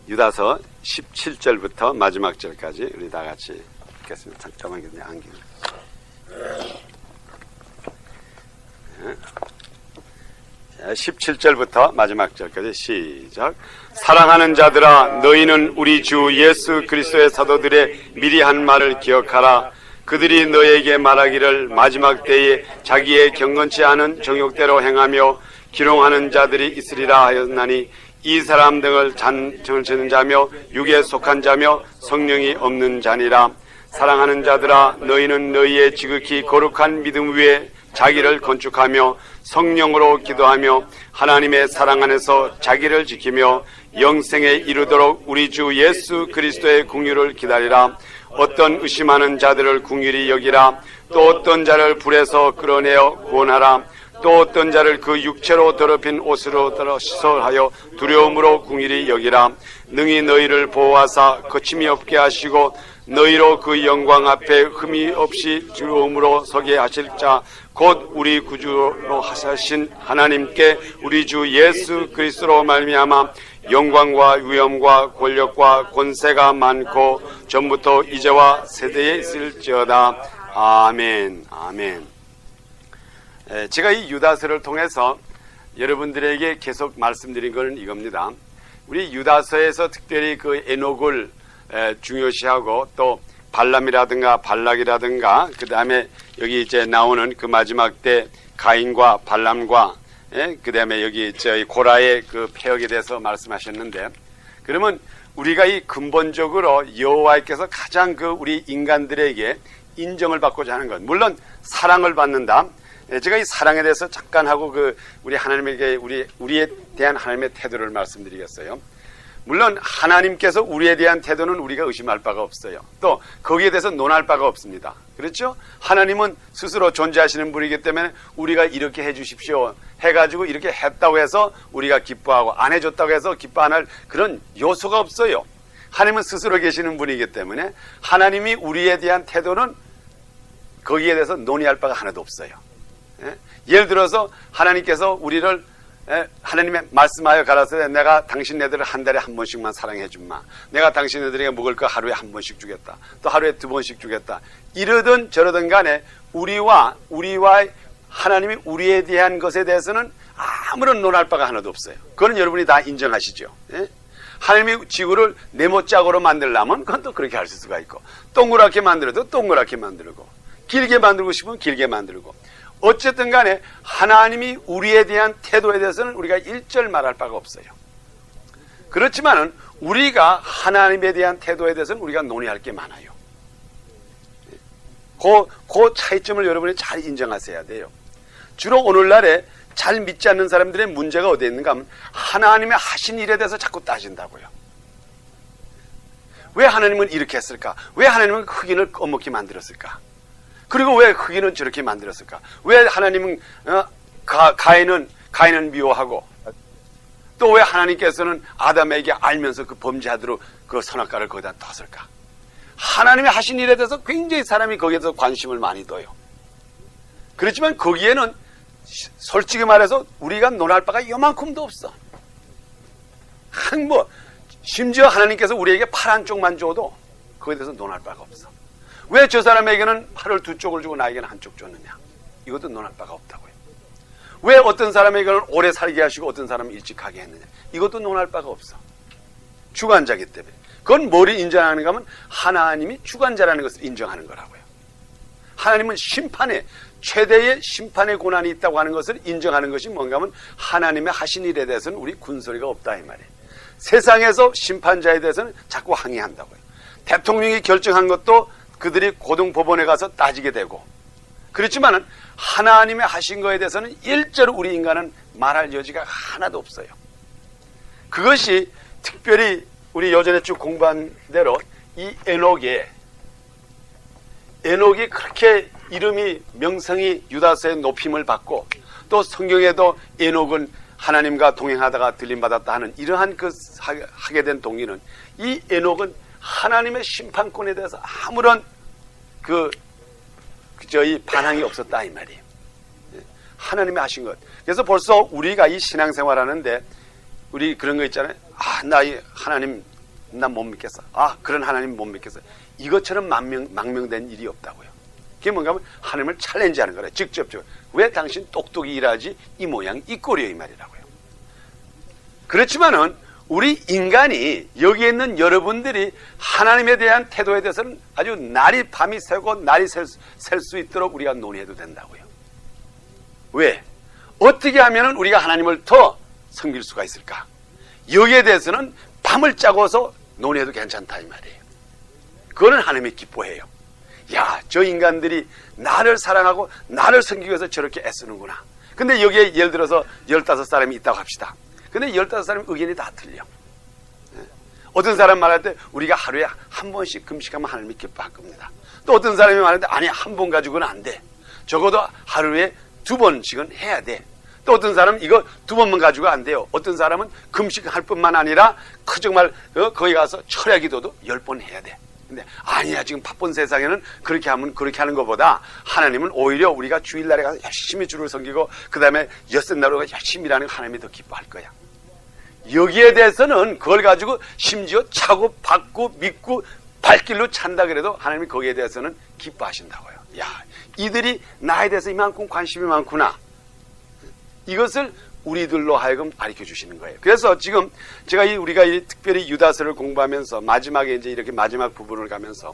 유다서 17절부터 마지막 절까지 우리 다 같이 읽겠습니다. 잠깐만 그냥 안경. 17절부터 마지막 절까지 시작. 사랑하는 자들아, 너희는 우리 주 예수 그리스도의 사도들의 미리 한 말을 기억하라. 그들이 너에게 말하기를 마지막 때에 자기의 경건치 않은 정욕대로 행하며 기롱하는 자들이 있으리라 하였나니, 이 사람 등을 잔정을 지는 자며 육에 속한 자며 성령이 없는 자니라. 사랑하는 자들아, 너희는 너희의 지극히 거룩한 믿음 위에 자기를 건축하며 성령으로 기도하며 하나님의 사랑 안에서 자기를 지키며 영생에 이르도록 우리 주 예수 그리스도의 긍휼을 기다리라. 어떤 의심하는 자들을 긍휼히 여기라. 또 어떤 자를 불에서 끌어내어 구원하라. 또 어떤 자를 그 육체로 더럽힌 옷으로 시설하여 두려움으로 긍휼히 여기라. 능히 너희를 보호하사 거침이 없게 하시고 너희로 그 영광 앞에 흠이 없이 즐거움으로 서게 하실 자 곧 우리 구주로 하신 하나님께 우리 주 예수 그리스도로 말미암아 영광과 위엄과 권력과 권세가 많고 전부터 이제와 세대에 있을지어다. 아멘. 아멘. 제가 이 유다서를 통해서 여러분들에게 계속 말씀드린 것은 이겁니다. 우리 유다서에서 특별히 그 에녹을 중요시하고 또 발람이라든가 발락이라든가 그 다음에 여기 이제 나오는 그 마지막 때 가인과 발람과 그 다음에 여기 저희 고라의 그 폐역에 대해서 말씀하셨는데, 그러면 우리가 이 근본적으로 여호와께서 가장 그 우리 인간들에게 인정을 받고자 하는 것, 물론 사랑을 받는다. 제가 이 사랑에 대해서 잠깐 하고 그 우리 하나님에게 우리에 대한 하나님의 태도를 말씀드리겠어요. 물론 하나님께서 우리에 대한 태도는 우리가 의심할 바가 없어요. 또 거기에 대해서 논할 바가 없습니다. 그렇죠? 하나님은 스스로 존재하시는 분이기 때문에 우리가 이렇게 해주십시오 해가지고 이렇게 했다고 해서 우리가 기뻐하고 안 해줬다고 해서 기뻐 안 할 그런 요소가 없어요. 하나님은 스스로 계시는 분이기 때문에 하나님이 우리에 대한 태도는 거기에 대해서 논의할 바가 하나도 없어요. 예를 들어서 하나님께서 우리를 하나님의 말씀하여 가라사대 내가 당신네들을 한 달에 한 번씩만 사랑해 줌마. 내가 당신네들에게 먹을 거 하루에 한 번씩 주겠다. 또 하루에 두 번씩 주겠다. 이러든 저러든 간에 우리와 하나님이 우리에 대한 것에 대해서는 아무런 논할 바가 하나도 없어요. 그건 여러분이 다 인정하시죠. 하나님이 지구를 네모짝으로 만들려면 그건 또 그렇게 할 수가 있고, 동그랗게 만들어도 동그랗게 만들고, 길게 만들고 싶으면 길게 만들고, 어쨌든 간에 하나님이 우리에 대한 태도에 대해서는 우리가 일절 말할 바가 없어요. 그렇지만은 우리가 하나님에 대한 태도에 대해서는 우리가 논의할 게 많아요. 그 차이점을 여러분이 잘 인정하셔야 돼요. 주로 오늘날에 잘 믿지 않는 사람들의 문제가 어디에 있는가 하면 하나님의 하신 일에 대해서 자꾸 따진다고요. 왜 하나님은 이렇게 했을까? 왜 하나님은 흑인을 꺼먹게 만들었을까? 그리고 왜 흑인은 저렇게 만들었을까? 왜 하나님은 가인은 미워하고, 또 왜 하나님께서는 아담에게 알면서 그 범죄하도록 그 선악과를 거기다 뒀을까? 하나님이 하신 일에 대해서 굉장히 사람이 거기에 대해서 관심을 많이 둬요. 그렇지만 거기에는 솔직히 말해서 우리가 논할 바가 요만큼도 없어. 심지어 하나님께서 우리에게 팔 한쪽만 줘도 거기에 대해서 논할 바가 없어. 왜 저 사람에게는 팔을 두 쪽을 주고 나에게는 한쪽 줬느냐? 이것도 논할 바가 없다고요. 왜 어떤 사람에게는 오래 살게 하시고 어떤 사람은 일찍 가게 했느냐? 이것도 논할 바가 없어. 주관자기 때문에. 그건 뭐를 인정하는가 하면 하나님이 주관자라는 것을 인정하는 거라고요. 하나님은 최대의 심판의 고난이 있다고 하는 것을 인정하는 것이 뭔가 하면 하나님의 하신 일에 대해서는 우리 군소리가 없다 이 말이에요. 세상에서 심판자에 대해서는 자꾸 항의한다고요. 대통령이 결정한 것도 그들이 고등법원에 가서 따지게 되고, 그렇지만은 하나님의 하신 거에 대해서는 일절 우리 인간은 말할 여지가 하나도 없어요. 그것이 특별히 우리 예전에 쭉 공부한 대로 이 에녹이 그렇게 이름이 명성이 유다서의 높임을 받고, 또 성경에도 에녹은 하나님과 동행하다가 들림받았다 하는 이러한 하게 된 동기는, 이 에녹은 하나님의 심판권에 대해서 아무런 저희 반항이 없었다 이 말이에요. 하나님이 하신 것. 그래서 벌써 우리가 이 신앙생활 하는데 우리 그런 거 있잖아요. 나 이 하나님 난 못 믿겠어. 아, 그런 하나님 못 믿겠어. 이것처럼 망명된 일이 없다고요. 그게 뭔가 하면 하나님을 챌린지하는 거래. 직접적으로. 왜 당신 똑똑히 일하지? 이 모양 이 꼴이야, 이 말이라고요. 그렇지만은 우리 인간이 여기에 있는 여러분들이 하나님에 대한 태도에 대해서는 아주 날이 밤이 새고 날이 셀 수 있도록 우리가 논의해도 된다고요. 왜? 어떻게 하면 우리가 하나님을 더 섬길 수가 있을까? 여기에 대해서는 밤을 짜고서 논의해도 괜찮다 이 말이에요. 그거는 하나님이 기뻐해요. 야, 저 인간들이 나를 사랑하고 나를 섬기기 위해서 저렇게 애쓰는구나. 근데 여기에 예를 들어서 15사람이 있다고 합시다. 근데 15사람 의견이 다 틀려. 어떤 사람 말할 때 우리가 하루에 한 번씩 금식하면 하나님이 기뻐할 겁니다. 또 어떤 사람이 말하는데 아니, 한 번 가지고는 안 돼. 적어도 하루에 2번씩은 해야 돼. 또 어떤 사람은 이거 2번만 가지고 안 돼요. 어떤 사람은 금식할 뿐만 아니라 정말 거기 가서 철야 기도도 10번 해야 돼. 근데 아니야, 지금 바쁜 세상에는 그렇게 하면 그렇게 하는 것보다 하나님은 오히려 우리가 주일날에 가서 열심히 주를 섬기고 그 다음에 엿새날로 열심히 일하는 거 하나님이 더 기뻐할 거야. 여기에 대해서는 그걸 가지고 심지어 차고 받고 믿고 발길로 찬다 그래도 하나님이 거기에 대해서는 기뻐하신다고요. 야, 이들이 나에 대해서 이만큼 관심이 많구나. 이것을 우리들로 하여금 가르쳐 주시는 거예요. 그래서 지금 제가 우리가 특별히 유다서를 공부하면서 마지막에 이제 이렇게 마지막 부분을 가면서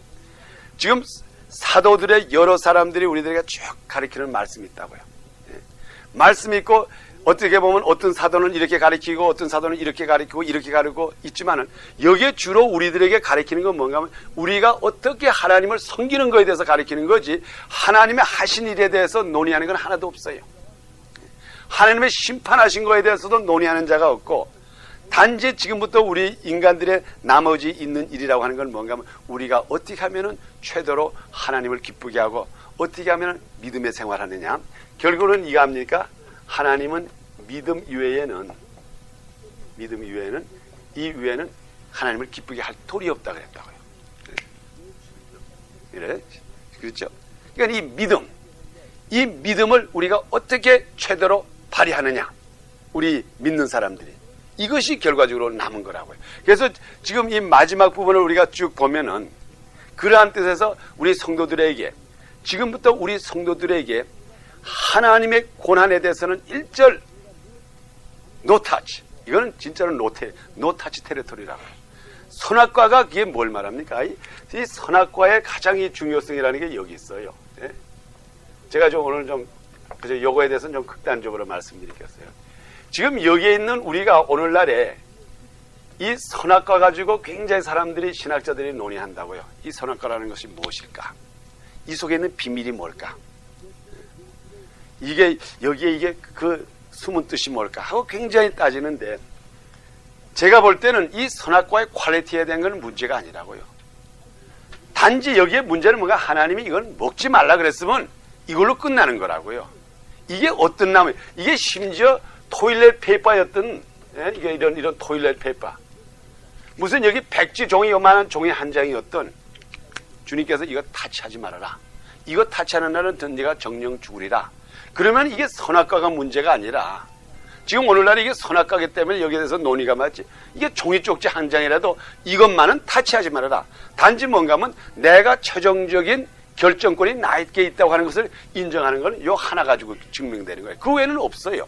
지금 사도들의 여러 사람들이 우리들에게 쭉 가르치는 말씀이 있다고요. 말씀이 있고 어떻게 보면 어떤 사도는 이렇게 가르치고 어떤 사도는 이렇게 가르치고 이렇게 가르치고 있지만은 여기에 주로 우리들에게 가르치는 건 뭔가 하면 우리가 어떻게 하나님을 섬기는 것에 대해서 가르치는 거지 하나님의 하신 일에 대해서 논의하는 건 하나도 없어요. 하나님의 심판하신 것에 대해서도 논의하는 자가 없고 단지 지금부터 우리 인간들의 나머지 있는 일이라고 하는 건 뭔가 하면 우리가 어떻게 하면은 최대로 하나님을 기쁘게 하고 어떻게 하면은 믿음의 생활하느냐. 결국은 이거 합니까? 하나님은 믿음 이외에는 이 위에는 하나님을 기쁘게 할 도리 없다 그랬다고요. 그래? 그렇죠? 그러니까 이 믿음을 우리가 어떻게 최대로 발휘하느냐. 우리 믿는 사람들이. 이것이 결과적으로 남은 거라고요. 그래서 지금 이 마지막 부분을 우리가 쭉 보면은 그러한 뜻에서 우리 성도들에게 지금부터 우리 성도들에게 하나님의 고난에 대해서는 1절 노타치. 이거는 진짜로 노타치 테리토리라고요. 선악과가 그게 뭘 말합니까? 이 선악과의 가장 이 중요성이라는 게 여기 있어요. 예? 제가 오늘 요거에 대해서는 좀 극단적으로 말씀드리겠어요. 지금 여기에 있는 우리가 오늘날에 이 선악과 가지고 굉장히 사람들이 신학자들이 논의한다고요. 이 선악과라는 것이 무엇일까? 이 속에 있는 비밀이 뭘까? 여기에 그 숨은 뜻이 뭘까? 하고 굉장히 따지는데 제가 볼 때는 이 선악과의 퀄리티에 대한 건 문제가 아니라고요. 단지 여기에 문제는 뭔가 하나님이 이건 먹지 말라 그랬으면 이걸로 끝나는 거라고요. 이게 어떤 나무, 이게 심지어 토일렛 페이퍼였던, 예? 이게 이런 토일렛 페이퍼. 무슨 여기 백지 종이 요만한 종이 한 장이었던 주님께서 이거 타치하지 말아라. 이거 타치하는 날은 네가 정령 죽으리라. 그러면 이게 선악과가 문제가 아니라 지금 오늘날 이게 선악과기 때문에 여기에 대해서 논의가 맞지. 이게 종이 쪽지 한 장이라도 이것만은 타치하지 말아라. 단지 뭔가 하면 내가 최종적인 결정권이 나에게 있다고 하는 것을 인정하는 건 요 하나 가지고 증명되는 거예요. 그 외에는 없어요.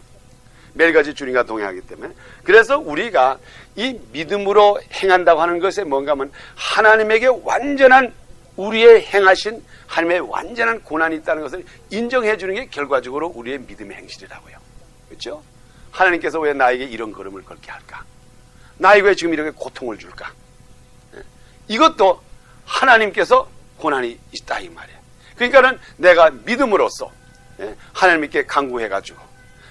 매일 가지 주님과 동행하기 때문에. 그래서 우리가 이 믿음으로 행한다고 하는 것에 뭔가 하면 하나님에게 완전한 우리의 행하신 하나님의 완전한 고난이 있다는 것을 인정해 주는 게 결과적으로 우리의 믿음의 행실이라고요. 그렇죠? 하나님께서 왜 나에게 이런 걸음을 걸게 할까? 나에게 왜 지금 이렇게 고통을 줄까? 이것도 하나님께서 고난이 있다 이 말이에요. 그러니까는 내가 믿음으로써 하나님께 간구해가지고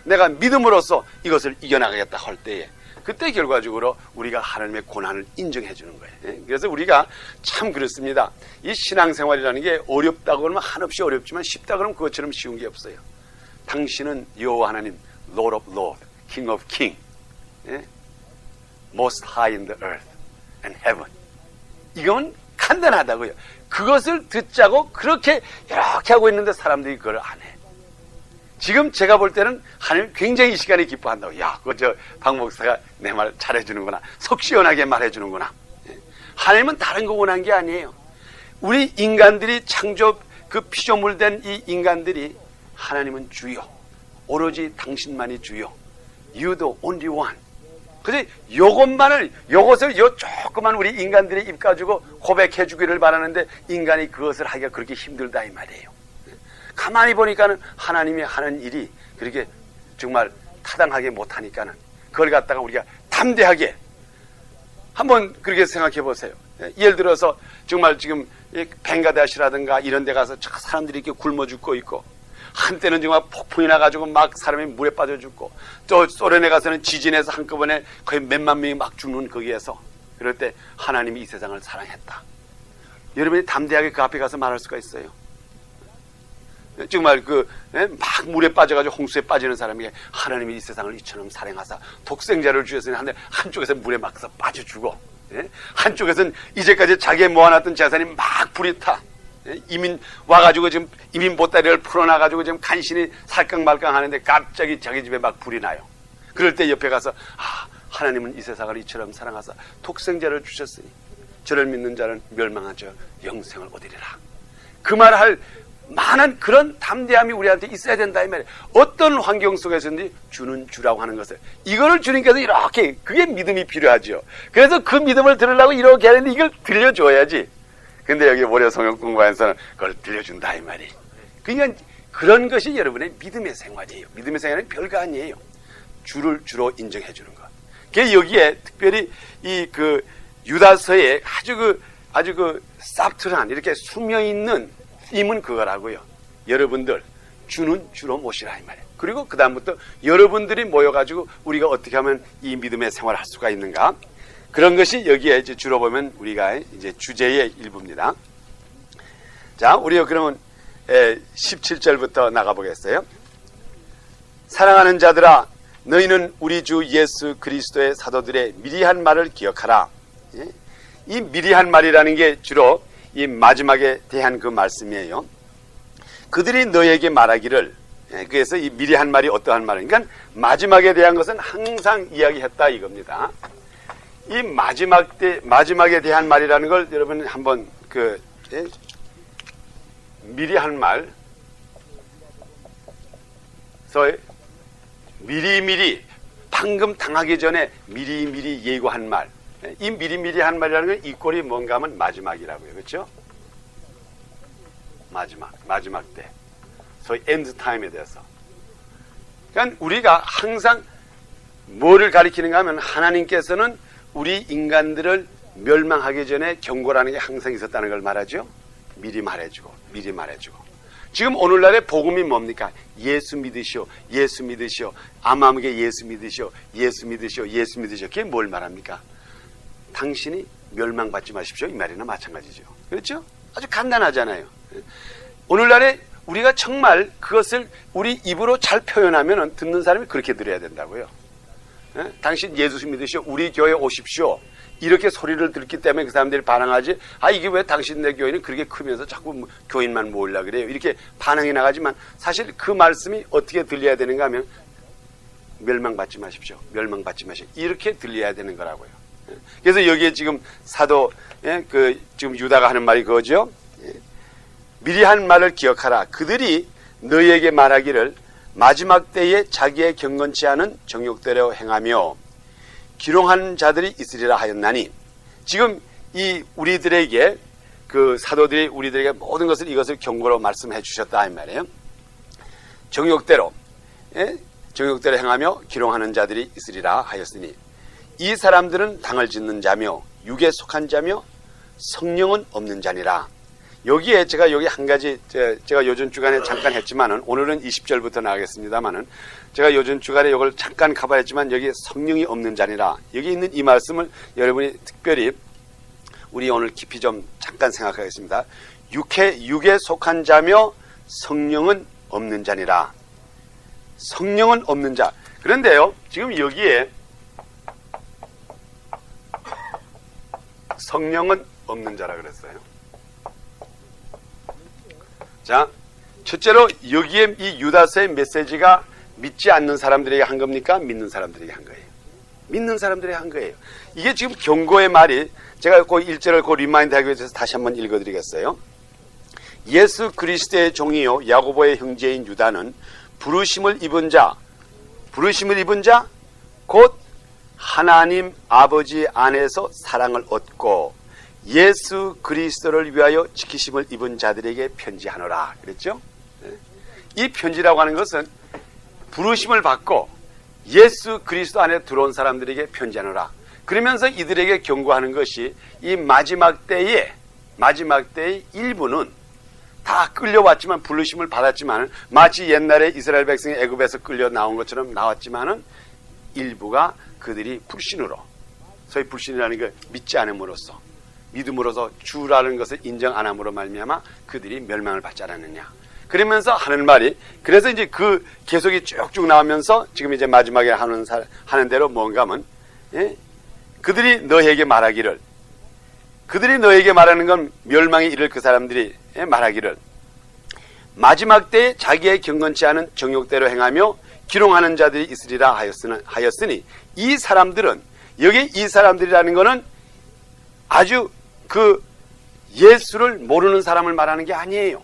내가 믿음으로써 이것을 이겨나가겠다 할 때에 그때 결과적으로 우리가 하나님의 고난을 인정해 주는 거예요. 그래서 우리가 참 그렇습니다. 이 신앙생활이라는 게 어렵다고 하면 한없이 어렵지만 쉽다 그러면 그것처럼 쉬운 게 없어요. 당신은 여호와 하나님 Lord of Lords, King of Kings, Most High in the Earth and Heaven. 이건 간단하다고요. 그것을 듣자고 그렇게 이렇게 하고 있는데 사람들이 그걸 안 해. 지금 제가 볼 때는 하나님 굉장히 이 시간에 기뻐한다고. 야, 그거 박 목사가 내 말 잘해주는구나. 속 시원하게 말해주는구나. 하나님은 다른 거 원한 게 아니에요. 우리 인간들이 창조 그 피조물된 이 인간들이 하나님은 주요, 오로지 당신만이 주요, You the only one. 그래서 요것을 요 조그만 우리 인간들의 입 가지고 고백해 주기를 바라는데 인간이 그것을 하기가 그렇게 힘들다 이 말이에요. 가만히 보니까는 하나님이 하는 일이 그렇게 정말 타당하게 못하니까는 그걸 갖다가 우리가 담대하게 한번 그렇게 생각해 보세요. 예를 들어서 정말 지금 벵가데시라든가 이런 데 가서 사람들이 이렇게 굶어 죽고 있고, 한때는 정말 폭풍이 나가지고 막 사람이 물에 빠져 죽고, 또 소련에 가서는 지진에서 한꺼번에 거의 몇만 명이 막 죽는 거기에서, 그럴 때 하나님이 이 세상을 사랑했다. 여러분이 담대하게 그 앞에 가서 말할 수가 있어요. 정말 막 물에 빠져가지고 홍수에 빠지는 사람에게 하나님이 이 세상을 이처럼 사랑하사 독생자를 주셨으니 한쪽에서 물에 막서 빠져 죽어, 한쪽에서는 이제까지 자기의 모아놨던 재산이 막 불이 타, 이민 와가지고 지금 이민 보따리를 풀어놔가지고 지금 간신히 살깡말깡 하는데 갑자기 자기 집에 막 불이 나요. 그럴 때 옆에 가서 하나님은 이 세상을 이처럼 사랑하사 독생자를 주셨으니 저를 믿는 자는 멸망하지 영생을 얻으리라. 그 말 할 많은 그런 담대함이 우리한테 있어야 된다 이 말이에요. 어떤 환경 속에서든지 주는 주라고 하는 것을, 이거를 주님께서 이렇게, 그게 믿음이 필요하죠. 그래서 그 믿음을 들으려고 이렇게 하는데 이걸 들려줘야지. 근데 여기 월요 성경 공부하면서는 그걸 들려준다 이 말이. 그러니까 그런 것이 여러분의 믿음의 생활이에요. 믿음의 생활은 별거 아니에요. 주를 주로 인정해 주는 것. 그게 여기에 특별히 이 유다서에 아주 그 쌉틀한 이렇게 숨어 있는 힘은 그거라고요. 여러분들 주는 주로 모시라 이 말이에요. 그리고 그 다음부터 여러분들이 모여가지고 우리가 어떻게 하면 이 믿음의 생활을 할 수가 있는가, 그런 것이 여기에 이제 주로 보면 우리가 이제 주제의 일부입니다. 자, 우리가 그러면 17절부터 나가보겠어요. 사랑하는 자들아, 너희는 우리 주 예수 그리스도의 사도들의 미리 한 말을 기억하라. 이 미리 한 말이라는 게 주로 이 마지막에 대한 그 말씀이에요. 그들이 너에게 말하기를, 그래서 이 미리 한 말이 어떠한 말인가, 마지막에 대한 것은 항상 이야기했다 이겁니다. 이 마지막에 대한 말이라는 걸 여러분 한번 미리 한 말, 그래서 미리미리 방금 당하기 전에 미리미리 예고한 말, 이 미리미리 한 말이라는 건 이 꼴이 뭔가 하면 마지막이라고요. 그렇죠? 마지막 때. 소위 엔드 타임에 대해서. 그러니까 우리가 항상 뭐를 가리키는가 하면 하나님께서는 우리 인간들을 멸망하기 전에 경고라는 게 항상 있었다는 걸 말하죠. 미리 말해주고. 지금 오늘날의 복음이 뭡니까? 예수 믿으시오. 아마에게 예수 믿으시오. 그게 뭘 말합니까? 당신이 멸망받지 마십시오 이 말이나 마찬가지죠. 그렇죠? 아주 간단하잖아요. 오늘날에 우리가 정말 그것을 우리 입으로 잘 표현하면 듣는 사람이 그렇게 들어야 된다고요. 당신 예수 믿으시오, 우리 교회 오십시오, 이렇게 소리를 듣기 때문에 그 사람들이 반항하지, 이게 왜 당신네 교회는 그렇게 크면서 자꾸 교인만 모으려고 그래요, 이렇게 반항이 나가지만, 사실 그 말씀이 어떻게 들려야 되는가 하면 멸망받지 마십시오, 이렇게 들려야 되는 거라고요. 그래서 여기에 지금 사도, 지금 유다가 하는 말이 그거죠. 미리 한 말을 기억하라. 그들이 너희에게 말하기를 마지막 때에 자기의 경건치 않은 정욕대로 행하며 기롱하는 자들이 있으리라 하였나니, 지금 이 우리들에게 그 사도들이 우리들에게 모든 것을 이것을 경고로 말씀해 주셨다 이 말이에요. 정욕대로 행하며 기롱하는 자들이 있으리라 하였으니 이 사람들은 당을 짓는 자며 육에 속한 자며 성령은 없는 자니라. 여기에 제가 여기 한 가지, 제가 요즘 주간에 잠깐 했지만은, 오늘은 20절부터 나가겠습니다만은, 제가 요즘 주간에 이걸 잠깐 가봐야지만, 여기 성령이 없는 자니라. 여기 있는 이 말씀을 여러분이 특별히 우리 오늘 깊이 좀 잠깐 생각하겠습니다. 육에 속한 자며 성령은 없는 자니라. 성령은 없는 자. 그런데요, 지금 여기에 성령은 없는 자라 그랬어요. 자, 첫째로 여기에 이 유다서의 메시지가 믿지 않는 사람들에게 한 겁니까? 믿는 사람들에게 한 거예요. 믿는 사람들이 한 거예요. 이게 지금 경고의 말이, 제가 그 1절을 그 리마인드 하기 위해서 다시 한번 읽어드리겠어요. 예수 그리스도의 종이요 야고보의 형제인 유다는 부르심을 입은 자 곧 하나님 아버지 안에서 사랑을 얻고 예수 그리스도를 위하여 지키심을 입은 자들에게 편지하노라 그랬죠. 이 편지라고 하는 것은 부르심을 받고 예수 그리스도 안에 들어온 사람들에게 편지하노라. 그러면서 이들에게 경고하는 것이 이 마지막 때의 일부는 다 끌려왔지만, 부르심을 받았지만, 마치 옛날에 이스라엘 백성이 애굽에서 끌려 나온 것처럼 나왔지만은 일부가 그들이 불신으로, 소위 불신이라는 걸 믿지 않음으로써, 믿음으로써 주라는 것을 인정 안 함으로 말미암아 그들이 멸망을 받지 않았느냐. 그러면서 하는 말이, 그래서 이제 그 계속이 쭉쭉 나오면서 지금 이제 마지막에 하는 대로 뭔가 하면, 그들이 너에게 말하기를, 그들이 너에게 말하는 건 멸망에 이를 그 사람들이 말하기를, 마지막 때에 자기의 경건치 않은 정욕대로 행하며 기롱하는 자들이 있으리라 하였으니, 이 사람들은, 여기 이 사람들이라는 것은 아주 그 예수를 모르는 사람을 말하는 게 아니에요.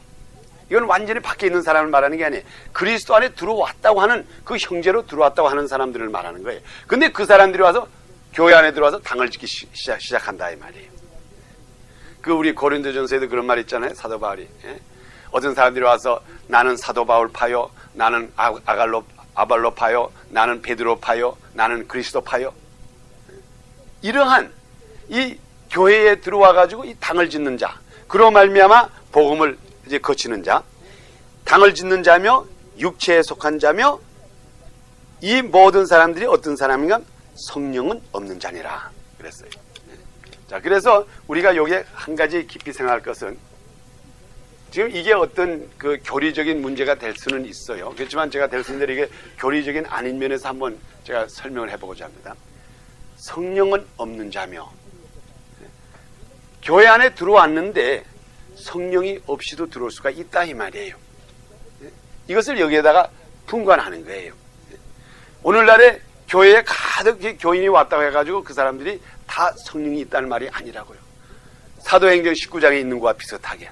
이건 완전히 밖에 있는 사람을 말하는 게 아니에요. 그리스도 안에 들어왔다고 하는, 그 형제로 들어왔다고 하는 사람들을 말하는 거예요. 근데 그 사람들이 와서 교회 안에 들어와서 당을 짓기 시작한다 이 말이에요. 그 우리 고린도전서에도 그런 말 있잖아요. 사도 바울이, 어떤 사람들이 와서 나는 사도 바울 파요, 나는 아발로 파요, 나는 베드로 파요, 나는 그리스도 파요. 이러한 이 교회에 들어와 가지고 이 당을 짓는 자, 그로 말미암아 복음을 이제 거치는 자, 당을 짓는 자며 육체에 속한 자며, 이 모든 사람들이 어떤 사람인가? 성령은 없는 자니라 그랬어요. 자, 그래서 우리가 여기에 한 가지 깊이 생각할 것은, 지금 이게 어떤 그 교리적인 문제가 될 수는 있어요. 그렇지만 제가 될 수 있는 대로 이게 교리적인 아닌 면에서 한번 제가 설명을 해보고자 합니다. 성령은 없는 자며, 교회 안에 들어왔는데 성령이 없이도 들어올 수가 있다 이 말이에요. 이것을 여기에다가 분간하는 거예요. 오늘날에 교회에 가득 교인이 왔다고 해가지고 그 사람들이 다 성령이 있다는 말이 아니라고요. 사도행전 19장에 있는 것과 비슷하게.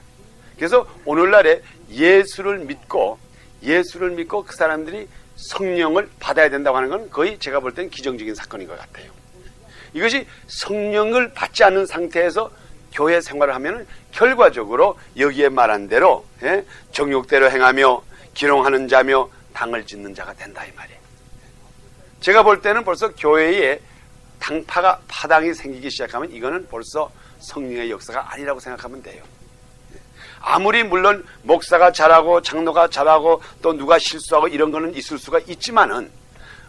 그래서 오늘날에 예수를 믿고 그 사람들이 성령을 받아야 된다고 하는 건 거의 제가 볼 땐 기정적인 사건인 것 같아요. 이것이 성령을 받지 않는 상태에서 교회 생활을 하면 결과적으로 여기에 말한 대로 정욕대로 행하며 기롱하는 자며 당을 짓는 자가 된다 이 말이에요. 제가 볼 때는 벌써 교회에 파당이 생기기 시작하면 이거는 벌써 성령의 역사가 아니라고 생각하면 돼요. 아무리 물론 목사가 잘하고 장로가 잘하고 또 누가 실수하고 이런 거는 있을 수가 있지만은,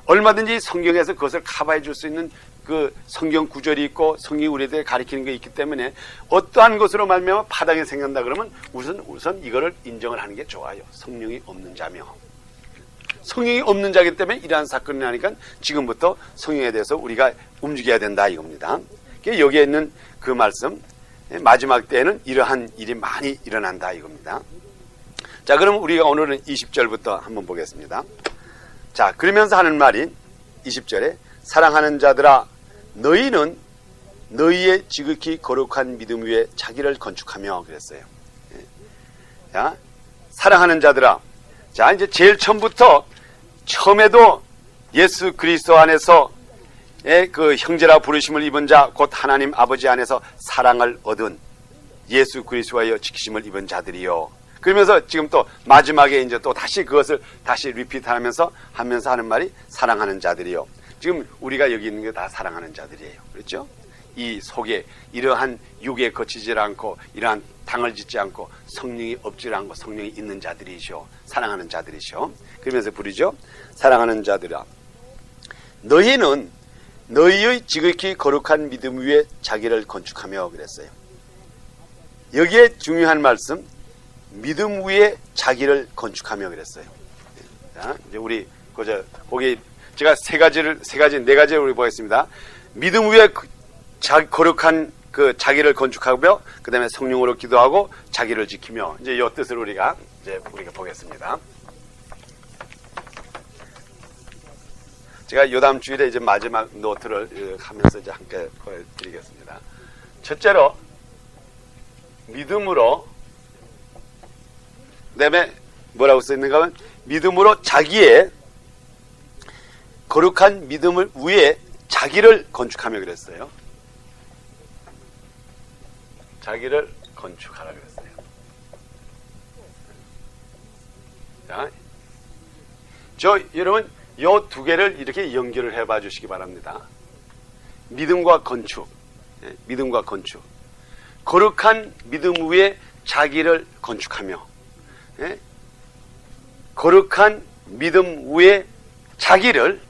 얼마든지 성경에서 그것을 커버해 줄 수 있는 그 성경 구절이 있고 성경이 우리에게 가리키는 게 있기 때문에, 어떠한 것으로 말미암아 파당이 생긴다 그러면 우선 이거를 인정을 하는 게 좋아요. 성령이 없는 자며, 성령이 없는 자이기 때문에 이러한 사건이 나니까 지금부터 성령에 대해서 우리가 움직여야 된다 이겁니다. 여기에 있는 그 말씀, 마지막 때에는 이러한 일이 많이 일어난다 이겁니다. 자, 그럼 우리가 오늘은 20절부터 한번 보겠습니다. 자, 그러면서 하는 말이 20절에, 사랑하는 자들아 너희는 너희의 지극히 거룩한 믿음 위에 자기를 건축하며 그랬어요. 자, 사랑하는 자들아. 자, 이제 제일 처음에도 예수 그리스도 안에서 그 형제라 부르심을 입은 자, 곧 하나님 아버지 안에서 사랑을 얻은 예수 그리스도와여 지키심을 입은 자들이요. 그러면서 지금 또 마지막에 이제 또 다시 그것을 다시 리피트하면서 하는 말이 사랑하는 자들이요. 지금 우리가 여기 있는 게 다 사랑하는 자들이에요. 그렇죠? 이 속에 이러한 육에 거치지 않고 이러한 당을 짓지 않고 성령이 없지 않고 성령이 있는 자들이시오. 사랑하는 자들이시오. 그러면서 부르죠. 사랑하는 자들아 너희는 너희의 지극히 거룩한 믿음 위에 자기를 건축하며 그랬어요. 여기에 중요한 말씀, 믿음 위에 자기를 건축하며 그랬어요. 자, 이제 우리 거기 제가 네 가지를 우리 보겠습니다. 믿음 위에 거룩한 그 자기를 건축하며, 그 다음에 성령으로 기도하고 자기를 지키며, 이제 이 뜻을 우리가 보겠습니다. 제가 요다음 주일에 이제 마지막 노트를 하면서 이제 함께 보여드리겠습니다. 첫째로, 믿음으로, 그 다음에 뭐라고 써있는가 하면, 믿음으로 자기의 거룩한 믿음을 위해 자기를 건축하며 그랬어요. 자기를 건축하라 그랬어요. 자, 여러분, 요 두 개를 이렇게 연결을 해봐 주시기 바랍니다. 믿음과 건축. 믿음과 건축. 거룩한 믿음 위에 자기를 건축하며, 거룩한 믿음 위에 자기를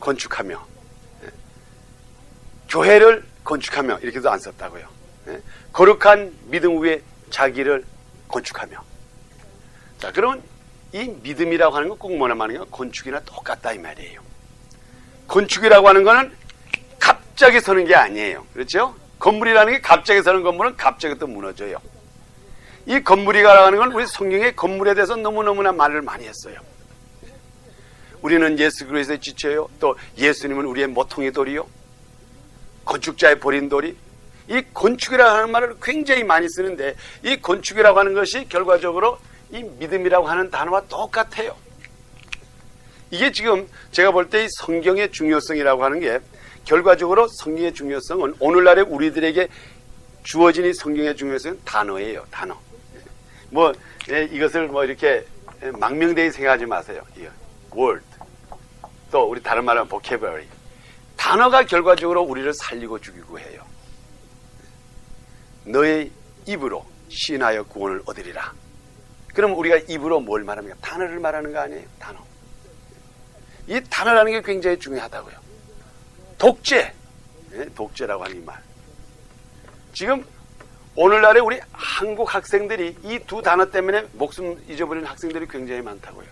건축하며, 교회를 건축하며, 이렇게도 안 썼다고요. 거룩한 믿음 위에 자기를 건축하며. 자, 그러면 이 믿음이라고 하는 건 꼭 뭐나 말이냐, 건축이나 똑같다 이 말이에요. 건축이라고 하는 거는 갑자기 서는 게 아니에요. 그렇죠? 건물이라는 게 갑자기 서는 건물은 갑자기 또 무너져요. 이 건물이라고 하는 건 우리 성경의 건물에 대해서 너무너무나 말을 많이 했어요. 우리는 예수 그리스도에 지쳐요. 또 예수님은 우리의 모퉁이 돌이요. 건축자의 버린 돌이. 이 건축이라고 하는 말을 굉장히 많이 쓰는데, 이 건축이라고 하는 것이 결과적으로 이 믿음이라고 하는 단어와 똑같아요. 이게 지금 제가 볼 때 이 성경의 중요성이라고 하는 게, 결과적으로 성경의 중요성은 오늘날의 우리들에게 주어진 이 성경의 중요성은 단어예요. 단어. 이것을 이렇게 망명되게 생각하지 마세요. word. 또 우리 다른 말하면 vocabulary. 단어가 결과적으로 우리를 살리고 죽이고 해요. 너의 입으로 시인하여 구원을 얻으리라. 그럼 우리가 입으로 뭘 말합니까? 단어를 말하는 거 아니에요? 단어. 이 단어라는 게 굉장히 중요하다고요. 독재. 독재라고 하는 이 말. 지금 오늘날에 우리 한국 학생들이 이 두 단어 때문에 목숨 잊어버리는 학생들이 굉장히 많다고요.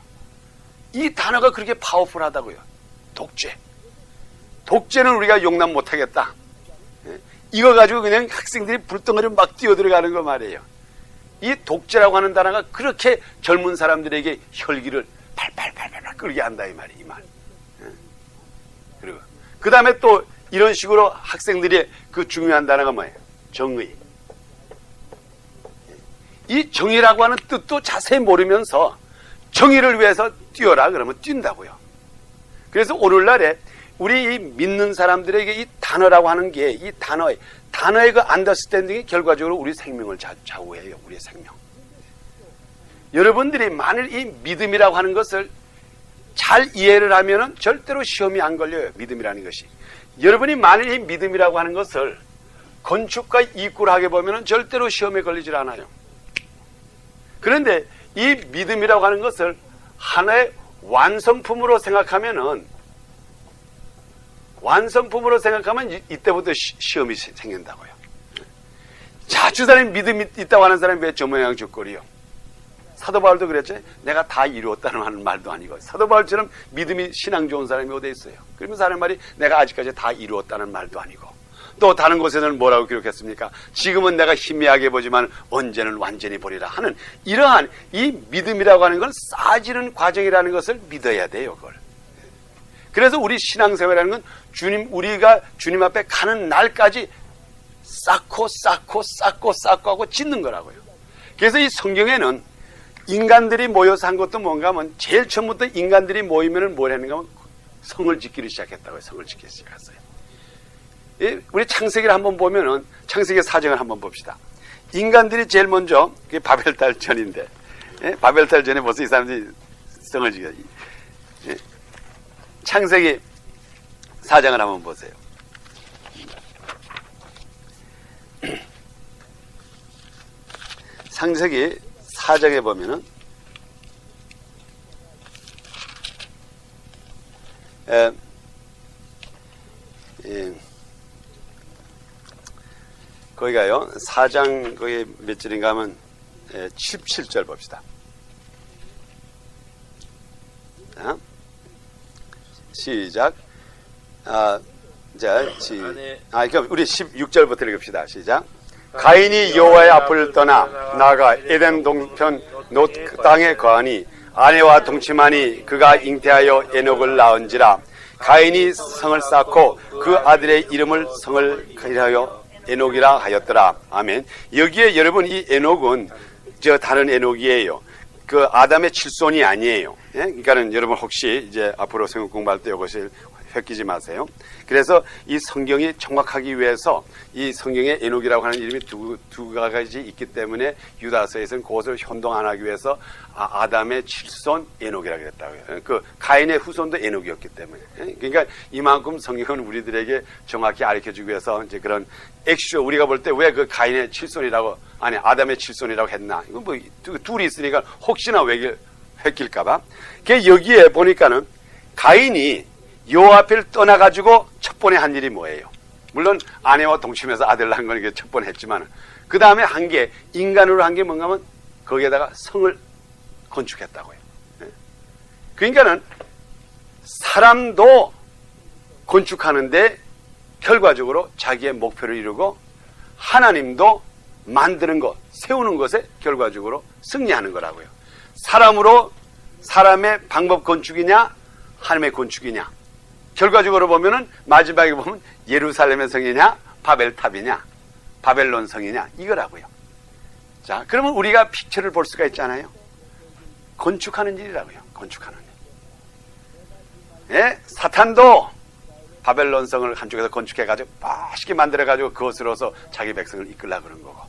이 단어가 그렇게 파워풀하다고요. 독재. 독재는 우리가 용납 못하겠다. 이거 가지고 그냥 학생들이 불덩어리 막 뛰어들어가는 거 말이에요. 이 독재라고 하는 단어가 그렇게 젊은 사람들에게 혈기를 팔팔팔팔 끌게 한다 이 말이에요. 이 말. 그리고 그 다음에 또 이런 식으로 학생들의 그 중요한 단어가 뭐예요? 정의. 이 정의라고 하는 뜻도 자세히 모르면서 정의를 위해서 뛰어라 그러면 뛴다고요. 그래서 오늘날에 우리 이 믿는 사람들에게 이 단어라고 하는 게, 이 단어의 그 안더스탠딩이 결과적으로 우리 생명을 좌우해요. 우리의 생명. 여러분들이 만일 이 믿음이라고 하는 것을 잘 이해를 하면은 절대로 시험이 안 걸려요. 믿음이라는 것이. 여러분이 만일 이 믿음이라고 하는 것을 건축과 이꾸를 하게 보면은 절대로 시험에 걸리질 않아요. 그런데 이 믿음이라고 하는 것을 하나의 완성품으로 생각하면 이때부터 시험이 생긴다고요. 자, 주 사람이 믿음이 있다고 하는 사람이 왜 저 모양 저 꼴이요? 사도 바울도 그랬죠. 내가 다 이루었다는 하는 말도 아니고, 사도 바울처럼 믿음이 신앙 좋은 사람이 어디 있어요? 그러면서 하는 말이 내가 아직까지 다 이루었다는 말도 아니고, 또 다른 곳에는 뭐라고 기록했습니까? 지금은 내가 희미하게 보지만 언제는 완전히 보리라 하는 이러한 이 믿음이라고 하는 건 쌓아지는 과정이라는 것을 믿어야 돼요. 그걸. 그래서 우리 신앙생활이라는 건 우리가 주님 앞에 가는 날까지 쌓고 하고 짓는 거라고요. 그래서 이 성경에는 인간들이 모여서 한 것도 뭔가 하면 제일 처음부터 인간들이 모이면 뭘 했는가 하면 성을 짓기를 시작했다고요. 성을 짓기 시작했어요. 우리 창세기를 한번 보면은 창세기 4장을 한번 봅시다. 인간들이 제일 먼저, 그게 바벨탈 전인데, 바벨탈 전에 벌써 이 사람들이 성을 지어요. 창세기 4장을 한번 보세요. 창세기 4장에 보면은 거기가요, 4장 거기 몇 절인가 하면 17절 봅시다. 자, 시작. 그럼 우리 16절부터 읽읍시다. 시작. 가인이 여호와의 앞을 떠나 나아가 에덴 동편 놋 땅에 거하니 아내와 동침하니 그가 잉태하여 에녹을 낳은지라. 가인이 성을 쌓고 그 아들의 이름을 성을 하여 에녹이라 하였더라. 아멘. 여기에 여러분 이 에녹은 저 다른 에녹이에요. 그 아담의 칠손이 아니에요. 예? 그러니까는 여러분 혹시 이제 앞으로 성경 공부할 때 이것을 획기지 마세요. 그래서 이 성경이 정확하기 위해서 이 성경에 에녹이라고 하는 이름이 두 가지 있기 때문에 유다서에서는 그것을 혼동 안 하기 위해서 아담의 칠손 에녹이라고 그랬다고요. 그 가인의 후손도 에녹이었기 때문에. 그러니까 이만큼 성경은 우리들에게 정확히 가르쳐주기 위해서 이제 그런 액슈 우리가 볼 때 왜 그 가인의 칠손이라고 아니 아담의 칠손이라고 했나? 이거 뭐 둘이 있으니까 혹시나 획길까봐. 여기에 보니까는 가인이 요아벨을 떠나가지고 첫 번에 한 일이 뭐예요? 물론 아내와 동침해서 아들 낳은 건 첫 번에 했지만 그 다음에 한 게 인간으로 한 게 뭔가 하면 거기에다가 성을 건축했다고요. 그러니까는 사람도 건축하는데 결과적으로 자기의 목표를 이루고 하나님도 만드는 것, 세우는 것에 결과적으로 승리하는 거라고요. 사람으로 사람의 방법 건축이냐 하나님의 건축이냐 결과적으로 보면은 마지막에 보면 예루살렘의 성이냐 바벨탑이냐 바벨론 성이냐 이거라고요. 자, 그러면 우리가 픽처를 볼 수가 있잖아요. 건축하는 일이라고요. 건축하는 일. 예? 사탄도 바벨론 성을 한쪽에서 건축해가지고 맛있게 만들어가지고 그것으로서 자기 백성을 이끌려고 그런 거고,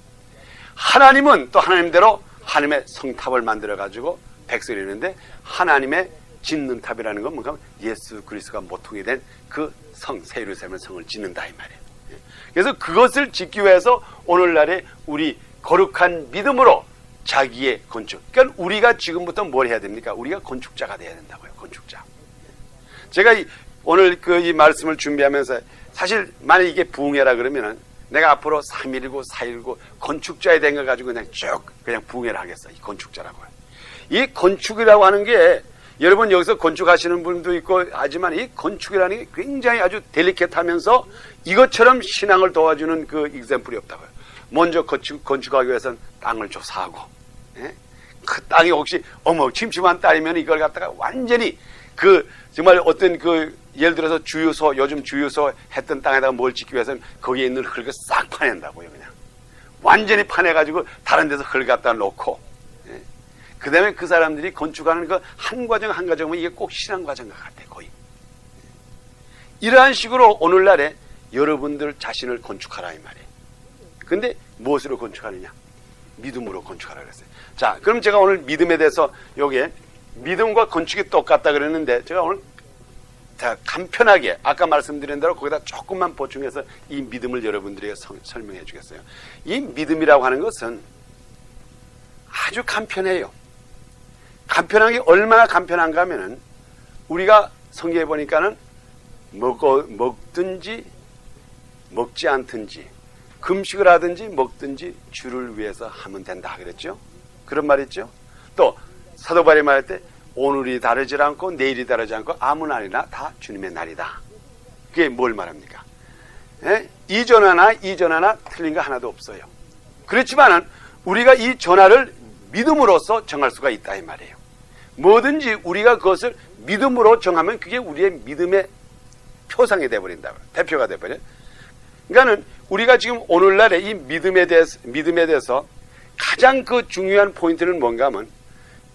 하나님은 또 하나님대로 하나님의 성탑을 만들어가지고 백성을 이루는데 하나님의 짓는 탑이라는 건 뭔가 예수 그리스도가 모퉁이 된 그 성, 새 예루살렘의 성을 짓는다 이 말이에요. 그래서 그것을 짓기 위해서 오늘날에 우리 거룩한 믿음으로 자기의 건축. 그러니까 우리가 지금부터 뭘 해야 됩니까? 우리가 건축자가 돼야 된다고요. 건축자. 제가 오늘 이 말씀을 준비하면서 사실 만약 이게 부흥회라 그러면은 내가 앞으로 319, 419 건축자에 된 거 가지고 그냥 부흥회를 하겠어. 이 건축자라고요. 이 건축이라고 하는 게 여러분 여기서 건축하시는 분도 있고 하지만 이 건축이라는 게 굉장히 아주 델리케트하면서 이것처럼 신앙을 도와주는 그 example이 없다고요. 먼저 건축하기 위해서는 땅을 조사하고, 예? 그 땅이 혹시 침침한 땅이면 이걸 갖다가 완전히 정말 어떤 예를 들어서 주유소, 요즘 주유소 했던 땅에다가 뭘 짓기 위해서는 거기에 있는 흙을 싹 파낸다고요. 그냥 완전히 파내가지고 다른 데서 흙을 갖다 놓고, 그 다음에 그 사람들이 건축하는 그 한 과정 한 과정은 이게 꼭 신앙 과정 같아 거의. 이러한 식으로 오늘날에 여러분들 자신을 건축하라 이 말이에요. 근데 무엇으로 건축하느냐? 믿음으로 건축하라 그랬어요. 자, 그럼 제가 오늘 믿음에 대해서 여기에 믿음과 건축이 똑같다 그랬는데 제가 오늘 간편하게 아까 말씀드린 대로 거기다 조금만 보충해서 이 믿음을 여러분들에게 설명해 주겠어요. 이 믿음이라고 하는 것은 아주 간편해요. 간편한 게 얼마나 간편한가 하면은 우리가 성경에 보니까는 먹든지 먹지 않든지 금식을 하든지 먹든지 주를 위해서 하면 된다 그랬죠. 그런 말 있죠. 또 사도 바울이 말할 때 오늘이 다르지 않고 내일이 다르지 않고 아무 날이나 다 주님의 날이다. 그게 뭘 말합니까? 예? 이전 하나 틀린 거 하나도 없어요. 그렇지만은 우리가 이 전화를 믿음으로써 정할 수가 있다 이 말이에요. 뭐든지 우리가 그것을 믿음으로 정하면 그게 우리의 믿음의 표상이 돼버린다고요. 대표가 돼버려요. 그러니까는 우리가 지금 오늘날의 이 믿음에 대해서 가장 중요한 포인트는 뭔가 하면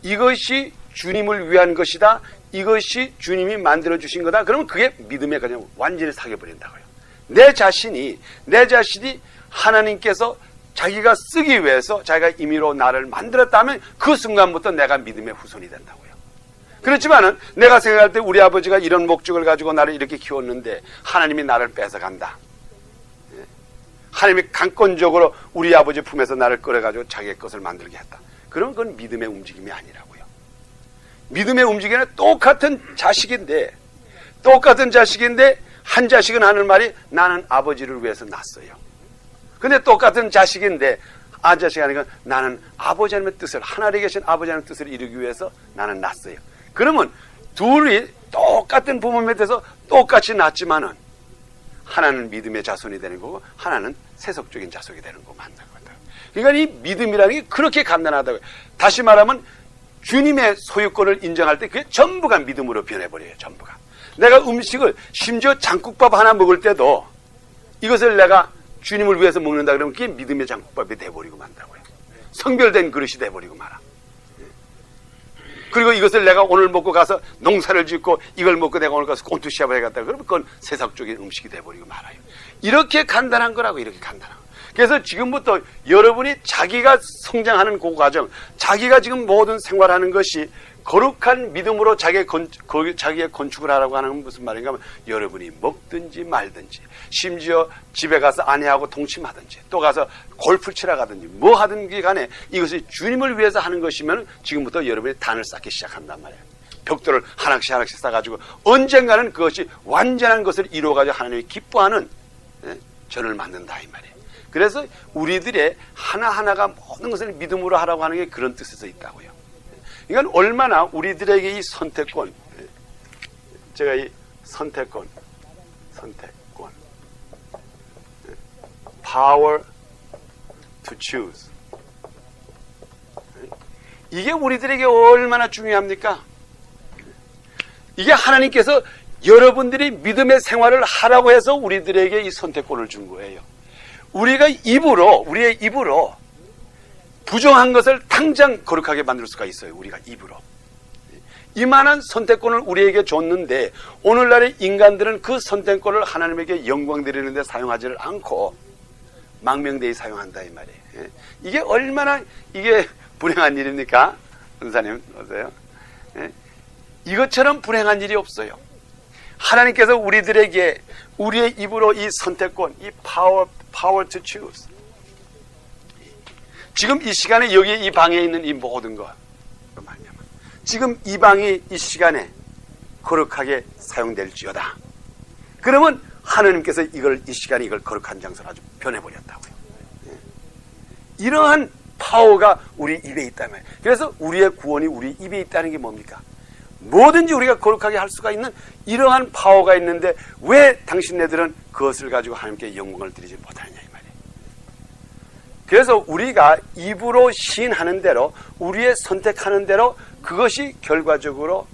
이것이 주님을 위한 것이다. 이것이 주님이 만들어주신 거다. 그러면 그게 믿음에 그냥 완전히 사겨버린다고요. 내 자신이 하나님께서 자기가 쓰기 위해서 자기가 임의로 나를 만들었다면 그 순간부터 내가 믿음의 후손이 된다고요. 그렇지만은 내가 생각할 때 우리 아버지가 이런 목적을 가지고 나를 이렇게 키웠는데 하나님이 나를 뺏어간다. 하나님이 강권적으로 우리 아버지 품에서 나를 끌어가지고 자기의 것을 만들게 했다. 그러면 그건 믿음의 움직임이 아니라고요. 믿음의 움직임은 똑같은 자식인데 한 자식은 하는 말이 나는 아버지를 위해서 낳았어요. 근데 똑같은 자식인데 자식이 아니라 나는 아버지 하나님의 뜻을 하늘에 계신 아버지 하나님의 뜻을 이루기 위해서 나는 낳았어요. 그러면 둘이 똑같은 부모 밑에서 똑같이 낳지만은 하나는 믿음의 자손이 되는 거고 하나는 세속적인 자손이 되는 거고 만난 거다. 그러니까 이 믿음이라는 게 그렇게 간단하다고요. 다시 말하면 주님의 소유권을 인정할 때 그게 전부가 믿음으로 변해버려요. 전부가. 내가 음식을 심지어 장국밥 하나 먹을 때도 이것을 내가 주님을 위해서 먹는다 그러면 그게 믿음의 장국밥이 돼버리고 만다고요. 성별된 그릇이 돼버리고 말아. 그리고 이것을 내가 오늘 먹고 가서 농사를 짓고 이걸 먹고 내가 오늘 가서 곤투 시합을 해갔다 그러면 그건 세상적인 음식이 돼버리고 말아요. 이렇게 간단한 거라고. 이렇게 간단한 거. 그래서 지금부터 여러분이 자기가 성장하는 그 과정, 자기가 지금 모든 생활하는 것이 거룩한 믿음으로 자기의 건축을 하라고 하는 건 무슨 말인가 하면, 여러분이 먹든지 말든지, 심지어 집에 가서 아내하고 동침하든지, 또 가서 골프 치러 가든지 뭐 하든지 간에 이것이 주님을 위해서 하는 것이면 지금부터 여러분이 단을 쌓기 시작한단 말이에요. 벽돌을 하나씩 하나씩 쌓아가지고 언젠가는 그것이 완전한 것을 이루어가지고 하나님이 기뻐하는 전을 만든다 이 말이에요. 그래서 우리들의 하나하나가 모든 것을 믿음으로 하라고 하는 게 그런 뜻에서 있다고요. 이건 얼마나 우리들에게 이 선택권, 제가 이 선택권, power to choose, 이게 우리들에게 얼마나 중요합니까? 이게 하나님께서 여러분들이 믿음의 생활을 하라고 해서 우리들에게 이 선택권을 준 거예요. 우리의 입으로 부정한 것을 당장 거룩하게 만들 수가 있어요. 우리가 입으로. 이만한 선택권을 우리에게 줬는데 오늘날의 인간들은 그 선택권을 하나님에게 영광 드리는 데 사용하지를 않고 망명되이 사용한다 이 말이에요. 이게 얼마나 이게 불행한 일입니까? 선사님 어서요. 이것처럼 불행한 일이 없어요. 하나님께서 우리들에게 우리의 입으로 이 선택권, 이 power to choose, 지금 이 시간에 여기 이 방에 있는 이 모든 것, 지금 이 방이 이 시간에 거룩하게 사용될지어다. 그러면 하나님께서 이 시간에 이걸 거룩한 장소로 아주 변해버렸다고요. 이러한 파워가 우리 입에 있다면, 그래서 우리의 구원이 우리 입에 있다는 게 뭡니까? 뭐든지 우리가 거룩하게 할 수가 있는 이러한 파워가 있는데 왜 당신네들은 그것을 가지고 하나님께 영광을 드리지 못하느냐 이 말이에요. 그래서 우리가 입으로 시인하는 대로, 우리의 선택하는 대로 그것이 결과적으로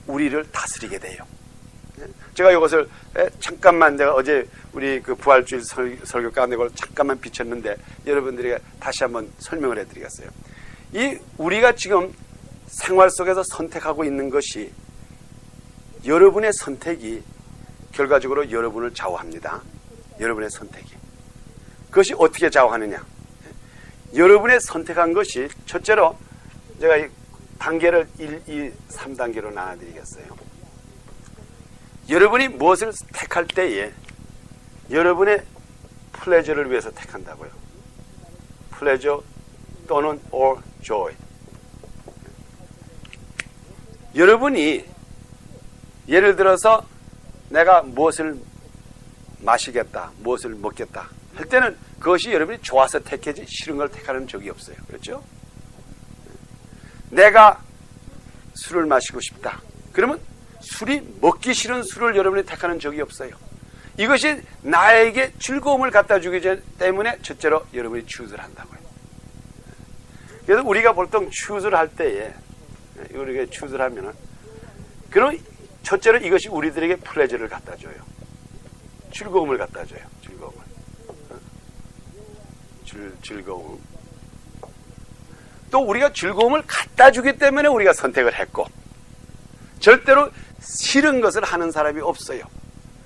우리를 다스리게 돼요. 제가 이것을 잠깐만, 내가 어제 우리 그 부활주일 설교 가운데 그걸 잠깐만 비쳤는데 여러분들에게 다시 한번 설명을 해드리겠어요. 이 우리가 지금 생활 속에서 선택하고 있는 것이, 여러분의 선택이 결과적으로 여러분을 좌우합니다. 여러분의 선택이. 그것이 어떻게 좌우하느냐? 여러분의 선택한 것이, 첫째로 제가 이 단계를 1, 2, 3단계로 나눠드리겠어요. 여러분이 무엇을 택할 때에 여러분의 플레저를 위해서 택한다고요. 플레저 또는 or joy. 여러분이 예를 들어서 내가 무엇을 마시겠다, 무엇을 먹겠다 할 때는 그것이 여러분이 좋아서 택하지 싫은 걸 택하는 적이 없어요. 그렇죠? 내가 술을 마시고 싶다. 그러면 먹기 싫은 술을 여러분이 택하는 적이 없어요. 이것이 나에게 즐거움을 갖다 주기 때문에 첫째로 여러분이 추스를 한다고요. 그래서 우리가 보통 추스를 할 때에, 우리가 추스를 하면은, 그럼 첫째로 이것이 우리들에게 플레저를 갖다 줘요. 즐거움을 갖다 줘요. 즐거움. 또 우리가 즐거움을 갖다 주기 때문에 우리가 선택을 했고, 절대로 싫은 것을 하는 사람이 없어요.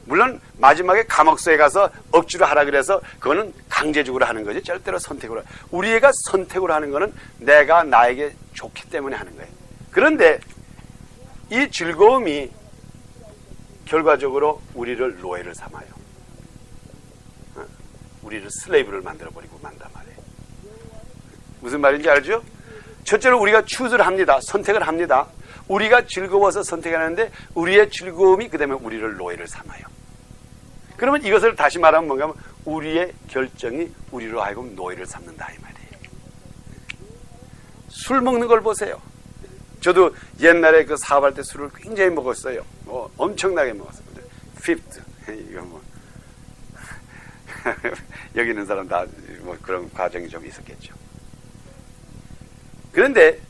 물론 마지막에 감옥소에 가서 억지로 하라 그래서 그거는 강제적으로 하는 거지, 절대로 선택으로. 우리가 선택으로 하는 거는 내가 나에게 좋기 때문에 하는 거예요. 그런데 이 즐거움이 결과적으로 우리를 노예를 삼아요. 우리를 슬레이브를 만들어버리고 만단 말이에요. 무슨 말인지 알죠? 첫째로 우리가 추스를 합니다. 선택을 합니다. 우리가 즐거워서 선택하는데 우리의 즐거움이 그 다음에 우리를 노예를 삼아요. 그러면 이것을 다시 말하면 뭔가 하면 우리의 결정이 우리로 하여금 노예를 삼는다 이 말이에요. 술 먹는 걸 보세요. 저도 옛날에 그 사업할 때 술을 굉장히 먹었어요. 엄청나게 먹었어요. 피프트 이거 뭐 여기 있는 사람 다 뭐 그런 과정이 좀 있었겠죠. 그런데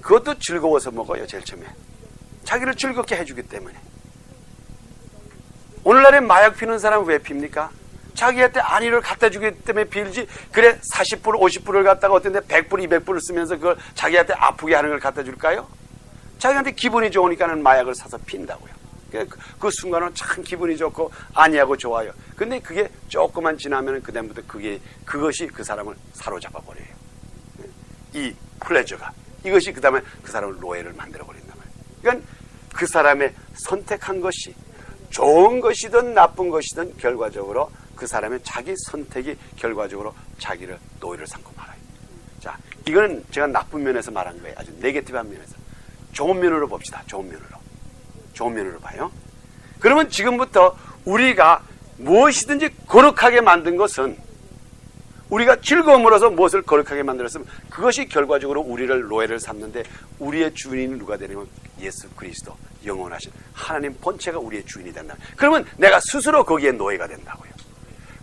그것도 즐거워서 먹어요. 제일 처음에 자기를 즐겁게 해주기 때문에. 오늘날에 마약 피는 사람은 왜 핍니까? 자기한테 안위를 갖다 주기 때문에 빌지. 그래 40불 50불을 갖다가 어떤데 100불 200불을 쓰면서 그걸 자기한테 아프게 하는 걸 갖다 줄까요? 자기한테 기분이 좋으니까는 마약을 사서 핀다고요. 그 순간은 참 기분이 좋고 안위하고 좋아요. 근데 그게 조금만 지나면 그다음부터 그것이 그 사람을 사로잡아 버려요. 이 플레저가, 이것이 그 다음에 그 사람을 노예를 만들어 버린단 말이에요. 그러니까 그 사람의 선택한 것이 좋은 것이든 나쁜 것이든 결과적으로 그 사람의 자기 선택이 결과적으로 자기를 노예를 삼고 말아요. 자, 이거는 제가 나쁜 면에서 말한 거예요. 아주 네거티브한 면에서. 좋은 면으로 봅시다. 좋은 면으로. 좋은 면으로 봐요. 그러면 지금부터 우리가 무엇이든지 거룩하게 만든 것은, 우리가 즐거움으로서 무엇을 거룩하게 만들었으면 그것이 결과적으로 우리를 노예를 삼는데, 우리의 주인이 누가 되냐면 예수 그리스도, 영원하신 하나님 본체가 우리의 주인이 된다. 그러면 내가 스스로 거기에 노예가 된다고요.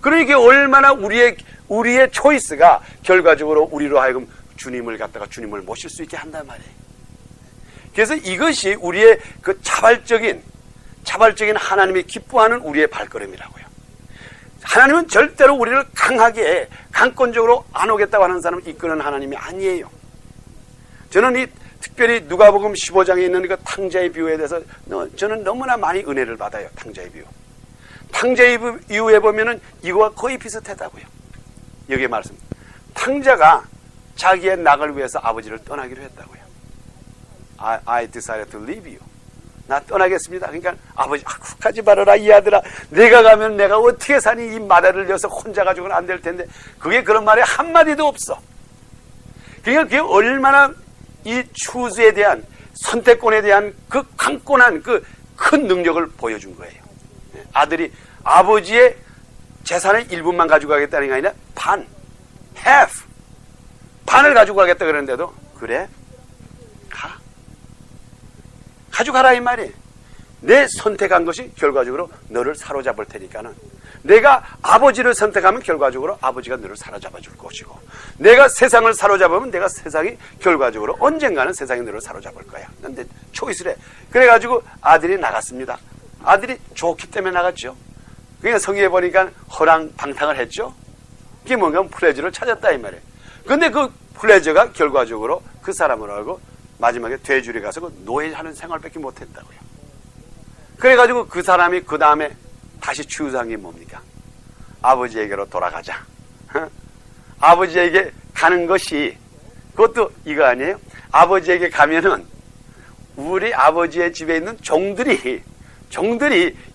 그러니까 얼마나 우리의 초이스가 결과적으로 우리로 하여금 주님을 갖다가 주님을 모실 수 있게 한단 말이에요. 그래서 이것이 우리의 그 자발적인 하나님이 기뻐하는 우리의 발걸음이라고요. 하나님은 절대로 우리를 강하게 강권적으로 안 오겠다고 하는 사람을 이끄는 하나님이 아니에요. 저는 특별히 누가복음 15장에 있는 그 탕자의 비유에 대해서 저는 너무나 많이 은혜를 받아요. 탕자의 비유. 탕자의 비유에 보면은 이거와 거의 비슷하다고요. 여기에 말씀. 탕자가 자기의 낙을 위해서 아버지를 떠나기로 했다고요. I decided to leave you. 나 떠나겠습니다. 그러니까 아버지, 가지 말아라 이 아들아. 내가 가면 내가 어떻게 사니? 이 마다를 여서 혼자 가지고는 안 될 텐데. 그게 그런 말이 한마디도 없어. 그러니까 그게 얼마나 이 추수에 대한, 선택권에 대한 그 강권한 그 큰 능력을 보여준 거예요. 아들이 아버지의 재산의 일부만 가지고 가겠다는 게 아니라 half, 반을 가지고 가겠다 그러는데도 그래? 가져가라 이 말이에요. 내 선택한 것이 결과적으로 너를 사로잡을 테니까는, 내가 아버지를 선택하면 결과적으로 아버지가 너를 사로잡아 줄 것이고, 내가 세상을 사로잡으면 내가 세상이 결과적으로 언젠가는 세상이 너를 사로잡을 거야. 근데 초이스래. 그래가지고 아들이 나갔습니다. 아들이 좋기 때문에 나갔죠. 그러니까 성경에 보니까 허랑방탕을 했죠. 그게 뭔가 플레저를 찾았다 이 말이에요. 근데 그 플레저가 결과적으로 그 사람을 알고 마지막에 돼지에 가서 그 노예하는 생활밖에 못했다고요. 그래가지고 그 사람이 그 다음에 다시 추구한 게 뭡니까? 아버지에게로 돌아가자. 아버지에게 가는 것이, 그것도 이거 아니에요? 아버지에게 가면은 우리 아버지의 집에 있는 종들이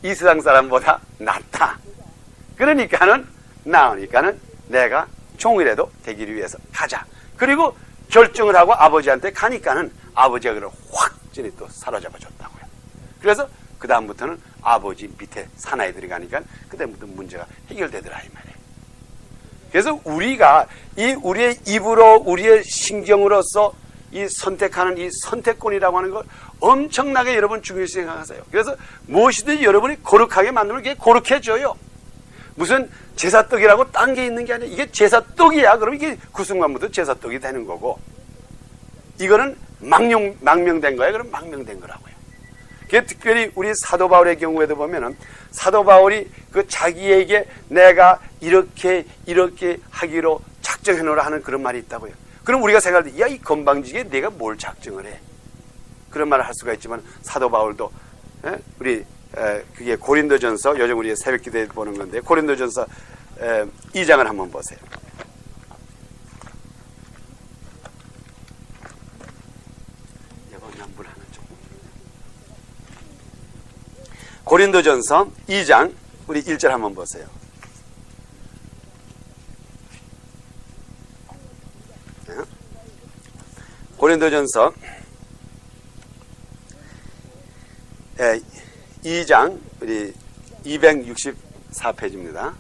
이 세상 사람보다 낫다. 그러니까는 나으니까는 내가 종이라도 되기를 위해서 가자. 그리고 결정을 하고 아버지한테 가니까는 아버지가 그를 확전히 또 사로잡아 줬다고요. 그래서 그 다음부터는 아버지 밑에 사나이들이 가니까 그 다음부터 문제가 해결되더라 이 말이에요. 그래서 우리가 우리의 입으로, 우리의 신경으로서 이 선택하는 이 선택권이라고 하는 걸 엄청나게 여러분 중요시 생각하세요. 그래서 무엇이든지 여러분이 거룩하게 만들면 그게 거룩해져요. 무슨 제사떡이라고 딴 게 있는 게 아니라 이게 제사떡이야. 그럼 이게 그 순간부터 제사떡이 되는 거고, 이거는 망명된 거야. 그럼 망명된 거라고요. 그게 특별히 우리 사도 바울의 경우에도 보면은 사도 바울이 그 자기에게 내가 이렇게 하기로 작정해놓으라 하는 그런 말이 있다고요. 그럼 우리가 생각할 때, 야, 이 건방지게 내가 뭘 작정을 해? 그런 말을 할 수가 있지만 사도 바울도 그게 고린도전서, 요즘 우리 새벽 기도에 보는 건데 고린도전서 2장을 한번 보세요. 고린도전서 2장 우리 1절 한번 보세요. 고린도전서 2장 우리 264페이지입니다.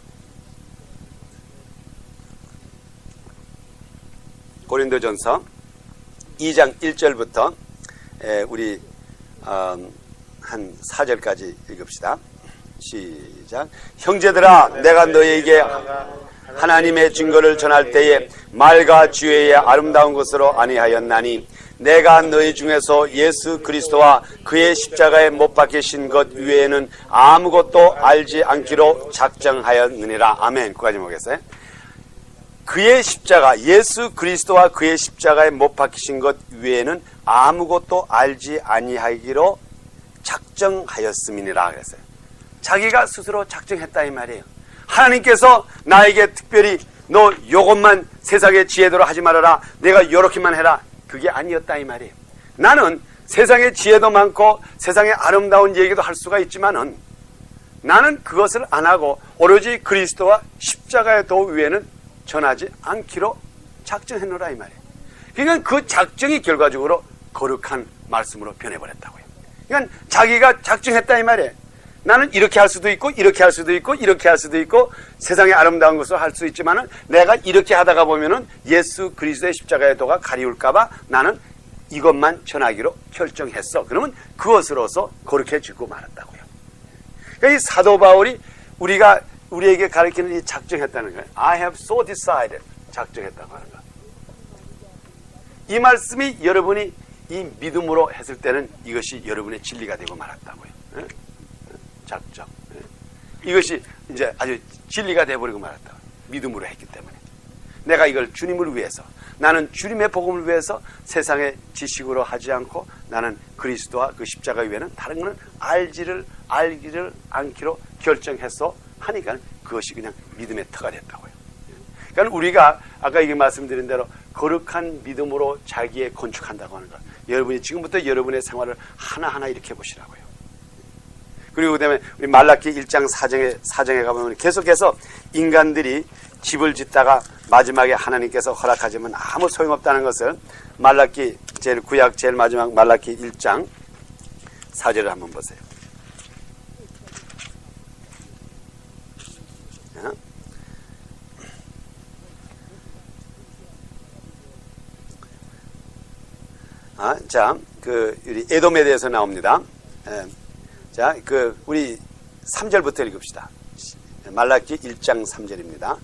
고린도전서 2장 1절부터 우리 한 4절까지 읽읍시다. 시작. 형제들아, 내가 너희에게 하나님의 증거를 전할 때에 말과 지혜의 아름다운 것으로 아니하였나니 내가 너희 중에서 예수 그리스도와 그의 십자가에 못 박히신 것 외에는 아무것도 알지 않기로 작정하였느니라. 아멘. 그까지 보겠어요. 그의 십자가, 예수 그리스도와 그의 십자가에 못 박히신 것 외에는 아무것도 알지 아니하기로 작정하였음이니라 그랬어요. 자기가 스스로 작정했다 이 말이에요. 하나님께서 나에게 특별히 너 요것만 세상의 지혜대로 하지 말아라, 내가 요렇게만 해라, 그게 아니었다 이 말이에요. 나는 세상의 지혜도 많고 세상의 아름다운 얘기도 할 수가 있지만은 나는 그것을 안 하고 오로지 그리스도와 십자가의 도 위에는 전하지 않기로 작정했노라 이 말이에요. 그러니까 그 작정이 결과적으로 거룩한 말씀으로 변해버렸다고요. 그러니까 자기가 작정했다 이 말이에요. 나는 이렇게 할 수도 있고 이렇게 할 수도 있고 이렇게 할 수도 있고 세상의 아름다운 것을 할 수 있지만은 내가 이렇게 하다가 보면은 예수 그리스도의 십자가의 도가 가리울까봐 나는 이것만 전하기로 결정했어. 그러면 그것으로서 거룩해지고 말았다고요. 그러니까 이 사도 바울이 우리에게 가르치는 이 작정했다는 거예요. I have so decided. 작정했다고 하는 거예요. 이 말씀이 여러분이 이 믿음으로 했을 때는 이것이 여러분의 진리가 되고 말았다고요. 작정. 이것이 이제 아주 진리가 되어버리고 말았다. 믿음으로 했기 때문에. 내가 이걸 주님을 위해서, 나는 주님의 복음을 위해서 세상의 지식으로 하지 않고 나는 그리스도와 그 십자가 위에는 다른 것은 알기를 않기로 결정해서 하니까 그것이 그냥 믿음의 터가 됐다고요. 그러니까 우리가 아까 이게 말씀드린 대로 거룩한 믿음으로 자기에 건축한다고 하는 것. 여러분이 지금부터 여러분의 생활을 하나하나 이렇게 해보시라고요. 그리고 그다음에 우리 말라기 1장 4장에 가보면 계속해서 인간들이 집을 짓다가 마지막에 하나님께서 허락하지만 아무 소용없다는 것을 말라기 구약 제일 마지막 말라기 1장 4절을 한번 보세요. 자, 우리 에돔에 대해서 나옵니다. 자, 우리 3절부터 읽읍시다. 말라기 1장 3절입니다.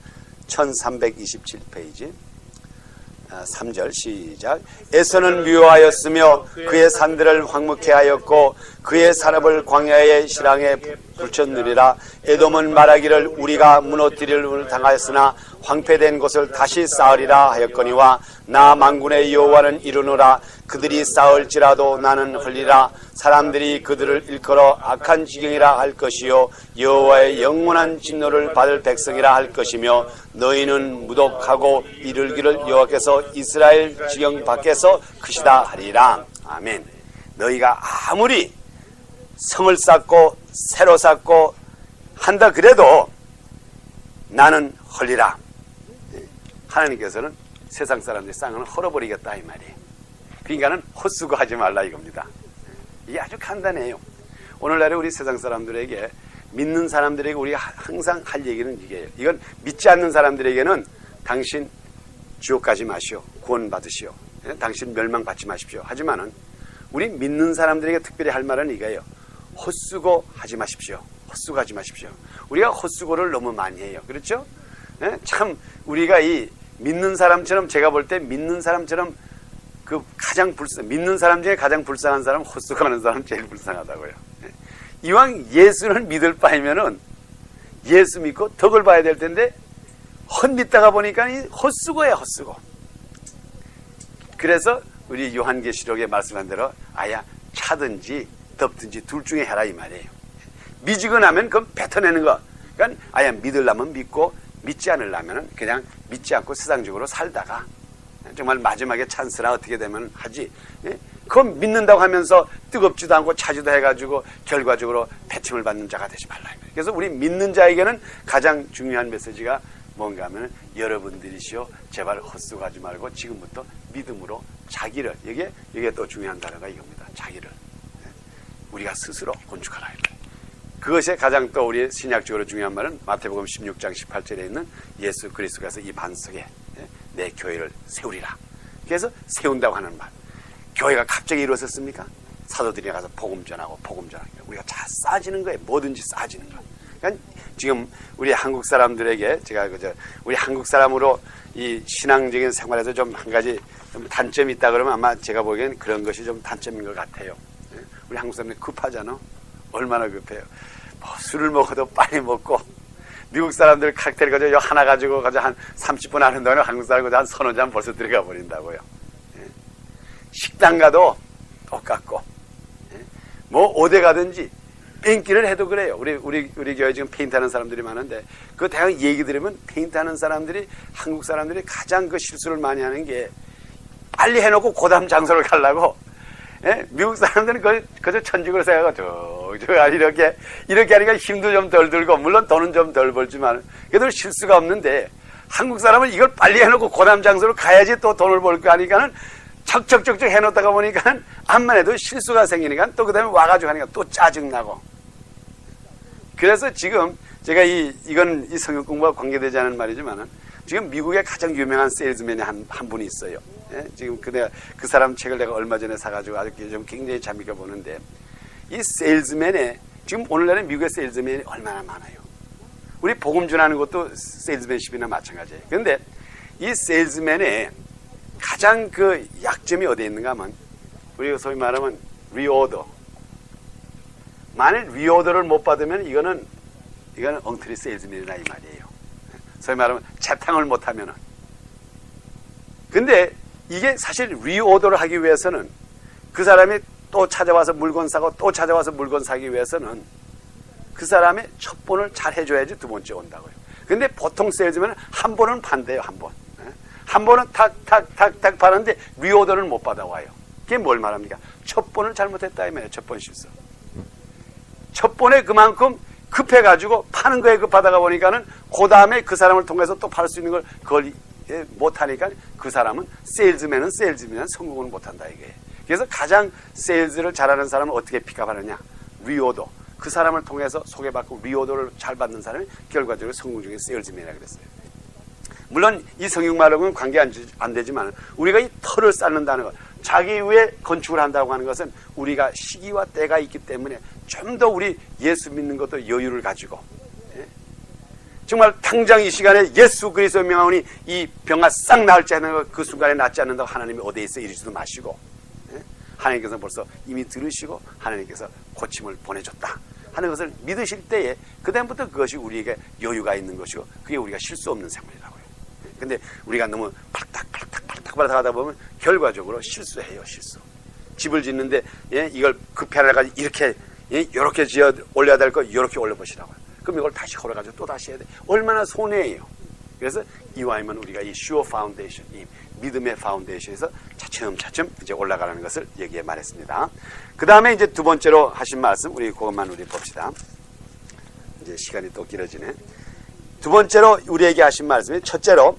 1327페이지. 3절 시작. 에서는 묘하였으며 그의 산들을 황무케 하였고 그의 산업을 광야의 실황에 붙였느니라. 에돔은 말하기를 우리가 무너뜨림을 당하였으나 황폐된 곳을 다시 쌓으리라 하였거니와 나 만군의 여호와는 이르노라. 그들이 쌓을지라도 나는 흘리라. 사람들이 그들을 일컬어 악한 지경이라 할 것이요 여호와의 영원한 진노를 받을 백성이라 할 것이며 너희는 무독하고 이르기를 여호와께서 이스라엘 지경 밖에서 크시다 하리라. 아멘. 너희가 아무리 성을 쌓고 새로 쌓고 한다 그래도 나는 헐리라. 하나님께서는 세상 사람들이 쌓은 건 헐어버리겠다 이 말이에요. 그러니까는 헛수고하지 말라 이겁니다. 이게 아주 간단해요. 오늘날에 우리 세상 사람들에게, 믿는 사람들에게 우리가 항상 할 얘기는 이게요. 이건 믿지 않는 사람들에게는 당신 지옥 가지 마시오, 구원 받으시오, 당신 멸망받지 마십시오. 하지만은 우리 믿는 사람들에게 특별히 할 말은 이거예요. 헛수고하지 마십시오. 헛수고하지 마십시오. 우리가 헛수고를 너무 많이 해요. 그렇죠? 참 우리가 이 믿는 사람처럼, 제가 볼 때 믿는 사람처럼 믿는 사람 중에 가장 불쌍한 사람은 헛수고하는 사람 제일 불쌍하다고요. 이왕 예수를 믿을 바이면은 예수 믿고 덕을 봐야 될 텐데 헛믿다가 보니까 이 헛수고야, 헛수고. 그래서 우리 요한계시록에 말씀한 대로 아야 차든지 덥든지 둘 중에 해라 이 말이에요. 미지근 하면 그건 뱉어내는 거. 그러니까 아야 믿으려면 믿고 믿지 않으려면 그냥 믿지 않고 세상적으로 살다가 정말 마지막에 찬스나 어떻게 되면 하지. 그건 믿는다고 하면서 뜨겁지도 않고 차지도 해가지고 결과적으로 배침을 받는 자가 되지 말라. 그래서 우리 믿는 자에게는 가장 중요한 메시지가 뭔가 하면 여러분들이시오 제발 헛수고하지 말고 지금부터 믿음으로 자기를, 이게 또 중요한 단어가 이겁니다. 자기를 우리가 스스로 건축하라. 그것이 가장 또 우리 신약적으로 중요한 말은 마태복음 16장 18절에 있는 예수 그리스도께서 이 반석에 내 교회를 세우리라. 그래서 세운다고 하는 말. 교회가 갑자기 이루어졌습니까? 사도들이 가서 복음 전하고 우리가 다 쌓아지는 거예요. 뭐든지 쌓아지는 거예요. 그러니까 지금 우리 한국 사람들에게 제가 우리 한국 사람으로 이 신앙적인 생활에서 좀 한 가지 좀 단점이 있다 그러면 아마 제가 보기엔 그런 것이 좀 단점인 것 같아요. 우리 한국 사람들이 급하잖아. 얼마나 급해요. 뭐 술을 먹어도 빨리 먹고, 미국 사람들 칵테일 가지고 하나 가지고 한 30분 하는 동안에 한국 사람 한 서너 잔 벌써 들어가 버린다고요. 식당 가도 똑같고, 뭐 어디 가든지 뺑기를 해도 그래요. 우리 교회 지금 페인트 하는 사람들이 많은데, 그 대학 얘기 들으면 페인트 하는 사람들이, 한국 사람들이 가장 그 실수를 많이 하는 게, 빨리 해놓고 그 다음 장소를 가려고, 미국 사람들은 그저 천직을 생각하고, 이렇게 하니까 힘도 좀 덜 들고, 물론 돈은 좀 덜 벌지만, 그래도 실수가 없는데, 한국 사람은 이걸 빨리 해놓고 그 다음 장소를 가야지 또 돈을 벌 거 하니까는, 척척척척 해놓다가 보니까, 암만 해도 실수가 생기니까, 또 그 다음에 와가지고 하니까 또 짜증나고. 그래서 지금 제가 이건 이 성역 공부와 관계되지 않은 말이지만은, 지금 미국의 가장 유명한 세일즈맨이 한 분이 있어요. 지금 그 사람 책을 내가 얼마 전에 사가지고 아주 좀 굉장히 재미있게 보는데, 이 세일즈맨에, 지금 오늘날에 미국의 세일즈맨이 얼마나 많아요. 우리 복음 전하는 것도 세일즈맨십이나 마찬가지예요. 그런데 이 세일즈맨의 가장 그 약점이 어디에 있는가 하면, 우리가 소위 말하면 리오더. 만일 리오더를 못 받으면 이거는 엉터리 세일즈맨이라 이 말이에요. 소위 말하면 재탕을 못하면은. 근데 이게 사실 리오더를 하기 위해서는, 그 사람이 또 찾아와서 물건 사고 또 찾아와서 물건 사기 위해서는 그 사람의 첫 번을 잘 해줘야지 두 번째 온다고요. 근데 보통 세일즈맨은 한 번은 판대요. 한 번은 탁 파는데 리오더를 못 받아와요. 그게 뭘 말합니까? 첫 번을 잘못했다 이 말이에요. 첫 번 실수. 첫 번에 그만큼 급해가지고 파는 거에 급하다가 보니까는 그 다음에 그 사람을 통해서 또 팔 수 있는 걸 그걸 못하니까 그 사람은 세일즈맨은 성공을 못한다 이게. 그래서 가장 세일즈를 잘하는 사람은 어떻게 픽업하느냐? 리오더. 그 사람을 통해서 소개받고 리오더를 잘 받는 사람이 결과적으로 성공 중에 세일즈맨이라고 그랬어요. 물론 이 성육말하고는 관계 안 되지만, 우리가 이 터를 쌓는다는 것, 자기 위에 건축을 한다고 하는 것은 우리가 시기와 때가 있기 때문에 좀 더 우리 예수 믿는 것도 여유를 가지고, 정말 당장 이 시간에 예수 그리스도의 명하오니 이 병아 싹 나을지 않는 그 순간에 낫지 않는다고 하나님이 어디에 있어 이러지도 마시고, 하나님께서 벌써 이미 들으시고 하나님께서 고침을 보내줬다 하는 것을 믿으실 때에 그다음부터 그것이 우리에게 여유가 있는 것이고, 그게 우리가 실수 없는 생활이라고요. 근데 우리가 너무 팔딱 하다 보면 결과적으로 실수해요. 실수. 집을 짓는데 이걸 급해가지고 이렇게 지어 올려야 될 거 이렇게 올려보시라고요. 그럼 이걸 다시 걸어가지고 또 다시 해야 돼. 얼마나 손해예요. 그래서 이와이면 우리가 이 sure foundation, 이 믿음의 파운데이션에서 차츰차츰 이제 올라가는 것을 여기에 말했습니다. 그 다음에 이제 두 번째로 하신 말씀, 그것만 봅시다. 이제 시간이 또 길어지네. 두 번째로 우리에게 하신 말씀이, 첫째로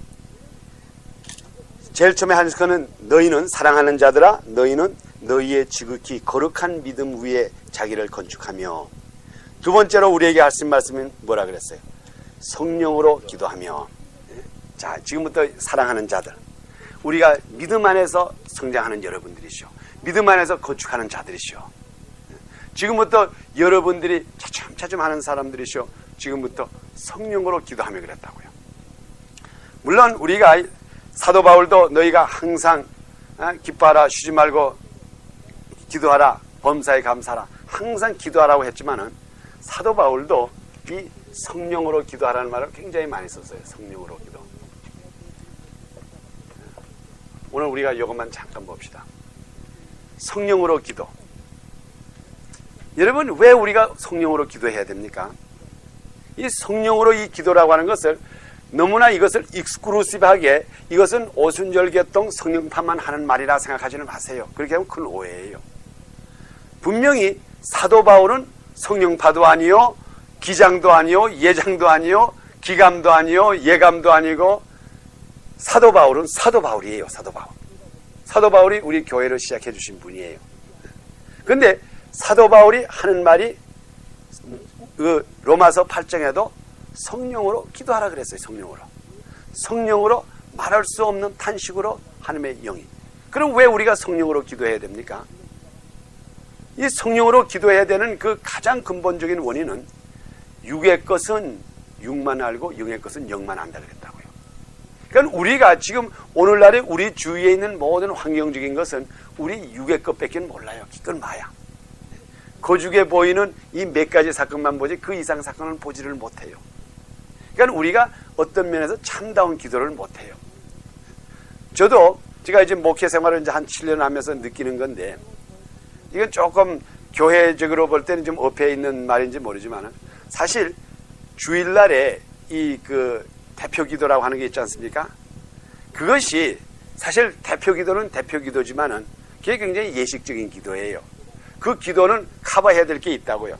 제일 처음에 하신 것은 너희는 사랑하는 자들아, 너희는 너희의 지극히 거룩한 믿음 위에 자기를 건축하며, 두 번째로 우리에게 하신 말씀은 뭐라 그랬어요? 성령으로 기도하며. 자, 지금부터 사랑하는 자들, 우리가 믿음 안에서 성장하는 여러분들이시오. 믿음 안에서 건축하는 자들이시오. 지금부터 여러분들이 차츰차츰 하는 사람들이시오. 지금부터 성령으로 기도하며 그랬다고요. 물론 우리가 사도 바울도 너희가 항상 기뻐하라, 쉬지 말고 기도하라, 범사에 감사하라, 항상 기도하라고 했지만은, 사도 바울도 이 성령으로 기도하라는 말을 굉장히 많이 썼어요. 성령으로 기도. 오늘 우리가 이것만 잠깐 봅시다. 성령으로 기도. 여러분, 왜 우리가 성령으로 기도해야 됩니까? 이 성령으로 이 기도라고 하는 것을 너무나 이것을 익스클루시브하게, 이것은 오순절개통 성령파만 하는 말이라 생각하지는 마세요. 그렇게 하면 큰 오해예요. 분명히 사도 바울은 성령파도 아니요, 기장도 아니요, 예장도 아니요, 기감도 아니요, 예감도 아니고, 사도 바울은 사도 바울이에요. 사도 바울. 사도 바울이 우리 교회를 시작해 주신 분이에요. 그런데 사도 바울이 하는 말이 그 로마서 8장에도 성령으로 기도하라 그랬어요. 성령으로 말할 수 없는 탄식으로 하나님의 영이. 그럼 왜 우리가 성령으로 기도해야 됩니까? 이 성령으로 기도해야 되는 그 가장 근본적인 원인은, 육의 것은 육만 알고 영의 것은 영만 안다 그랬다고요. 그러니까 우리가 지금 오늘날에 우리 주위에 있는 모든 환경적인 것은 우리 육의 것밖에 몰라요. 기껏 마야. 거죽에 보이는 이 몇 가지 사건만 보지 그 이상 사건은 보지를 못해요. 그러니까 우리가 어떤 면에서 참다운 기도를 못해요. 저도 제가 이제 목회 생활을 이제 한 7년 하면서 느끼는 건데, 이건 조금 교회적으로 볼 때는 좀 업해 있는 말인지 모르지만, 사실 주일날에 이 그 대표 기도라고 하는 게 있지 않습니까? 그것이 사실 대표 기도는 대표 기도지만은 그게 굉장히 예식적인 기도예요. 그 기도는 커버해야 될 게 있다고요.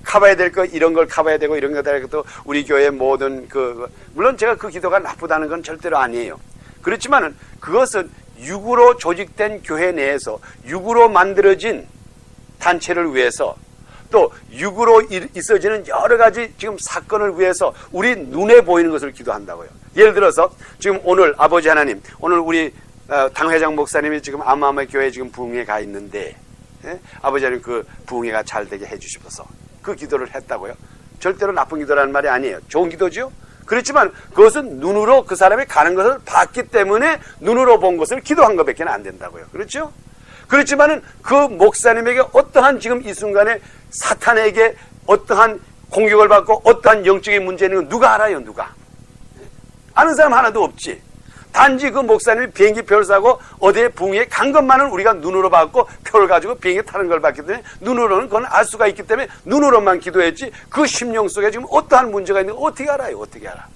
커버해야 될 거, 이런 걸 커버해야 되고, 이런 거 해야 되고, 우리 교회 모든 물론 제가 그 기도가 나쁘다는 건 절대로 아니에요. 그렇지만은 그것은 육으로 조직된 교회 내에서 육으로 만들어진 단체를 위해서, 또 육으로 있어지는 여러 가지 지금 사건을 위해서 우리 눈에 보이는 것을 기도한다고요. 예를 들어서 지금 오늘 아버지 하나님, 오늘 우리 당회장 목사님이 지금 아마마 교회에 지금 부흥회 가 있는데, 아버지 하나님 그 부흥회가 잘 되게 해주시면서 그 기도를 했다고요. 절대로 나쁜 기도라는 말이 아니에요. 좋은 기도죠. 그렇지만 그것은 눈으로 그 사람이 가는 것을 봤기 때문에 눈으로 본 것을 기도한 것밖에 안 된다고요. 그렇죠? 그렇지만은 그 목사님에게 어떠한 지금 이 순간에 사탄에게 어떠한 공격을 받고 어떠한 영적인 문제는 있는 거 누가 알아요? 누가? 아는 사람 하나도 없지. 단지 그 목사님이 비행기 표를 사고 어디에 부흥회에 간 것만은 우리가 눈으로 봤고, 표를 가지고 비행기 타는 걸 봤기 때문에 눈으로는 그건 알 수가 있기 때문에 눈으로만 기도했지, 그 심령 속에 지금 어떠한 문제가 있는 거 어떻게 알아요? 어떻게 알아?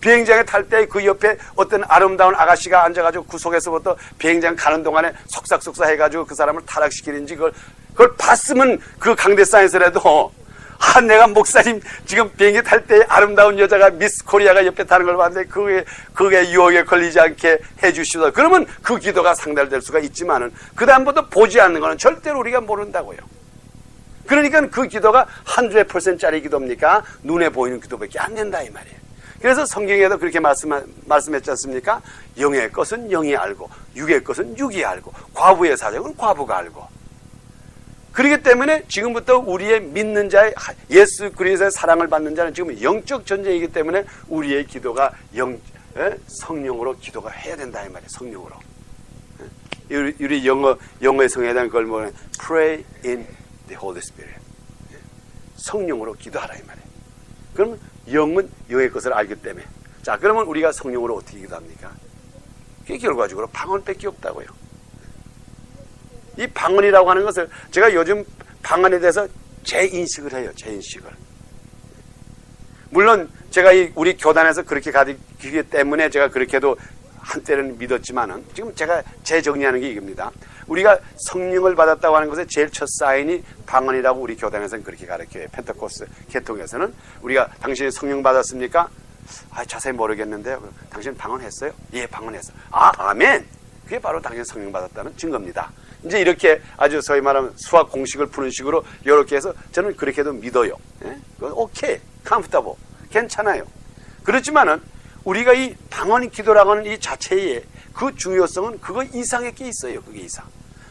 비행장에 탈 때 그 옆에 어떤 아름다운 아가씨가 앉아가지고 그 속에서부터 비행장 가는 동안에 속삭속삭 해가지고 그 사람을 타락시키는지 그걸 봤으면 그 강대상에서라도, 내가 목사님 지금 비행기 탈 때 아름다운 여자가 미스 코리아가 옆에 타는 걸 봤는데 그게 유혹에 걸리지 않게 해주시다. 그러면 그 기도가 상달될 수가 있지만은 그 다음부터 보지 않는 거는 절대로 우리가 모른다고요. 그러니까 그 기도가 100%짜리 기도입니까? 눈에 보이는 기도밖에 안 된다 이 말이에요. 그래서 성경에도 그렇게 말씀했지 않습니까? 영의 것은 영이 알고, 육의 것은 육이 알고, 과부의 사정은 과부가 알고. 그렇기 때문에 지금부터 우리의 믿는 자의 예수 그리스도의 사랑을 받는 자는 지금 영적 전쟁이기 때문에 우리의 기도가 성령으로 기도가 해야 된다 이 말이에요. 성령으로. 우리 영어의 성에 대한 걸 뭐냐? Pray in the Holy Spirit. 성령으로 기도하라 이 말이에요. 그러면 영은 영의 것을 알기 때문에, 자 그러면 우리가 성령으로 어떻게 기도합니까? 그게 결과적으로 방언밖에 없다고요. 이 방언이라고 하는 것을 제가 요즘 방언에 대해서 재인식을 해요. 재인식을. 물론 제가 우리 교단에서 그렇게 가르치기 때문에 제가 그렇게도 한때는 믿었지만은, 지금 제가 재정리하는 게 이겁니다. 우리가 성령을 받았다고 하는 것의 제일 첫 사인이 방언이라고 우리 교단에서는 그렇게 가르쳐요. 펜테코스트 계통에서는 우리가 당신이 성령 받았습니까? 자세히 모르겠는데 당신 방언했어요? 예, 방언했어요. 아멘. 그게 바로 당신 성령 받았다는 증거입니다. 이제 이렇게 아주 소위 말하면 수학 공식을 푸는 식으로 이렇게 해서 저는 그렇게도 믿어요. 오케이, 컴포터블, 괜찮아요. 그렇지만은 우리가 이 방언 기도라고 하는 이 자체의 그 중요성은 그거 이상의 게 있어요. 그게 이상.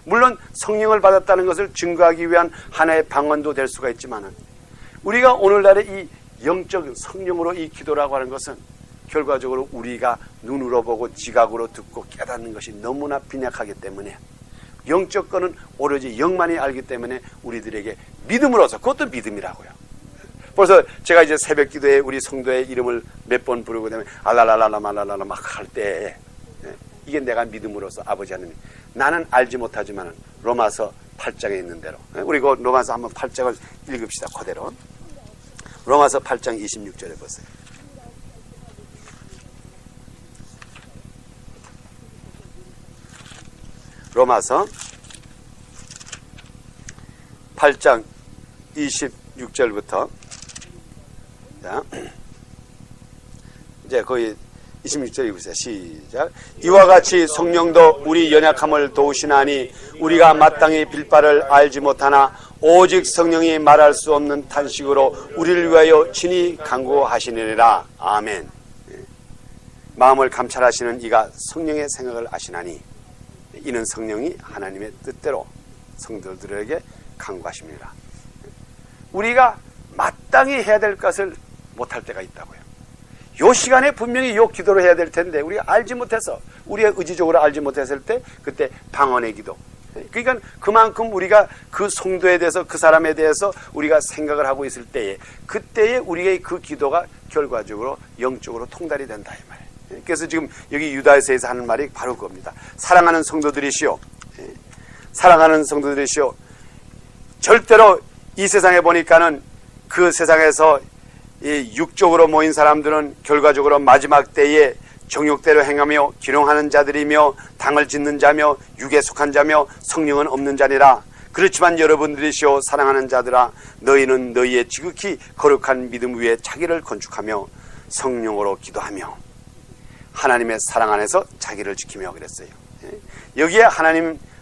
물론 성령을 받았다는 것을 증거하기 위한 하나의 방언도 될 수가 있지만은, 우리가 오늘날의 이 영적 성령으로 이 기도라고 하는 것은 결과적으로 우리가 눈으로 보고 지각으로 듣고 깨닫는 것이 너무나 빈약하기 때문에, 영적 거는 오로지 영만이 알기 때문에 우리들에게 믿음으로서, 그것도 믿음이라고요. 그래서 제가 이제 새벽 기도에 우리 성도의 이름을 몇 번 부르고 되면 알랄랄랄라말랄라 막 할 때, 이게 내가 믿음으로써 아버지 하나님, 나는 알지 못하지만 로마서 8장에 있는 대로, 우리 그 로마서 한번 8장을 읽읍시다. 그대로 로마서 8장 26절에 보세요. 로마서 8장 26절부터, 자, 이제 거의 26절 읽으세요. 시작. 이와 같이 성령도 우리 연약함을 도우시나니 우리가 마땅히 빌 바를 알지 못하나 오직 성령이 말할 수 없는 탄식으로 우리를 위하여 친히 간구하시느니라. 아멘. 마음을 감찰하시는 이가 성령의 생각을 아시나니 이는 성령이 하나님의 뜻대로 성도들에게 간구하십니다. 우리가 마땅히 해야 될 것을 못할 때가 있다고요. 요 시간에 분명히 요 기도를 해야 될 텐데 우리가 알지 못해서, 우리가 의지적으로 알지 못했을 때 그때 방언의 기도. 그러니까 그만큼 우리가 그 성도에 대해서, 그 사람에 대해서 우리가 생각을 하고 있을 때에, 그때에 우리의 그 기도가 결과적으로 영적으로 통달이 된다 이 말이에요. 그래서 지금 여기 유다서에서 하는 말이 바로 그겁니다. 사랑하는 성도들이시오, 사랑하는 성도들이시오. 절대로 이 세상에 보니까는 그 세상에서 이 육적으로 모인 사람들은 결과적으로 마지막 때에 정욕대로 행하며 기롱하는 자들이며 당을 짓는 자며 육에 속한 자며 성령은 없는 자니라. 그렇지만 여러분들이시오 사랑하는 자들아, 너희는 너희의 지극히 거룩한 믿음 위에 자기를 건축하며 성령으로 기도하며 하나님의 사랑 안에서 자기를 지키며 그랬어요. 여기에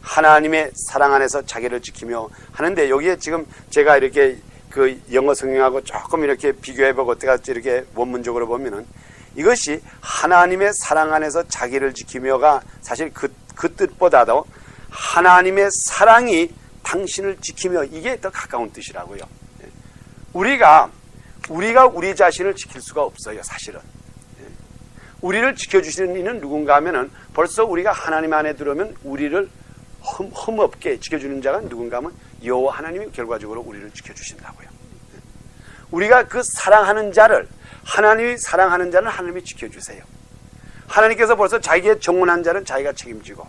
하나님의 사랑 안에서 자기를 지키며 하는데, 여기에 지금 제가 이렇게 그 영어 성경하고 조금 이렇게 비교해보고 어떻게 이렇게 원문적으로 보면은, 이것이 하나님의 사랑 안에서 자기를 지키며가 사실 그 뜻보다도 하나님의 사랑이 당신을 지키며, 이게 더 가까운 뜻이라고요. 우리가 우리 자신을 지킬 수가 없어요. 사실은 우리를 지켜주시는 이는 누군가 하면은, 벌써 우리가 하나님 안에 들어오면 우리를 흠없게 지켜주는 자가 누군가 하면 여호와 하나님이 결과적으로 우리를 지켜주신다고요. 우리가 그 사랑하는 자를, 하나님이 사랑하는 자는 하나님이 지켜주세요. 하나님께서 벌써 자기의 정혼한 자는 자기가 책임지고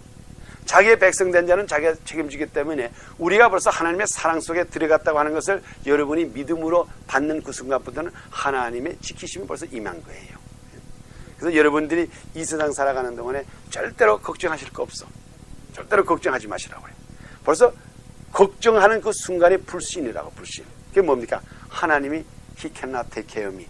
자기의 백성된 자는 자기가 책임지기 때문에 우리가 벌써 하나님의 사랑 속에 들어갔다고 하는 것을 여러분이 믿음으로 받는 그 순간부터는 하나님의 지키심이 벌써 임한 거예요. 그래서 여러분들이 이 세상 살아가는 동안에 절대로 걱정하실 거 없어. 절대로 걱정하지 마시라고요. 벌써 걱정하는 그 순간이 불신이라고. 불신. 그게 뭡니까? 하나님이 He cannot take care of me.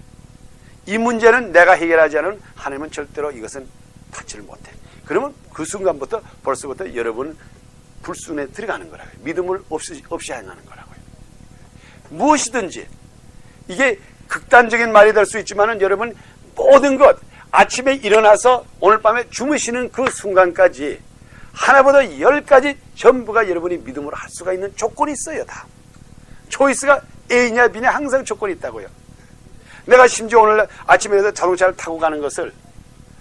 이 문제는 내가 해결하지 않으면 하나님은 절대로 이것은 닿지를 못해. 그러면 그 순간부터 벌써부터 여러분은 불순에 들어가는 거라고요. 믿음을 없이 행하는 거라고요. 무엇이든지, 이게 극단적인 말이 될 수 있지만은 여러분 모든 것, 아침에 일어나서 오늘 밤에 주무시는 그 순간까지 하나보다 10가지 전부가 여러분이 믿음으로 할 수가 있는 조건이 있어요. 다 초이스가 A냐 B냐 항상 조건이 있다고요. 내가 심지어 오늘 아침에 일어나서 자동차를 타고 가는 것을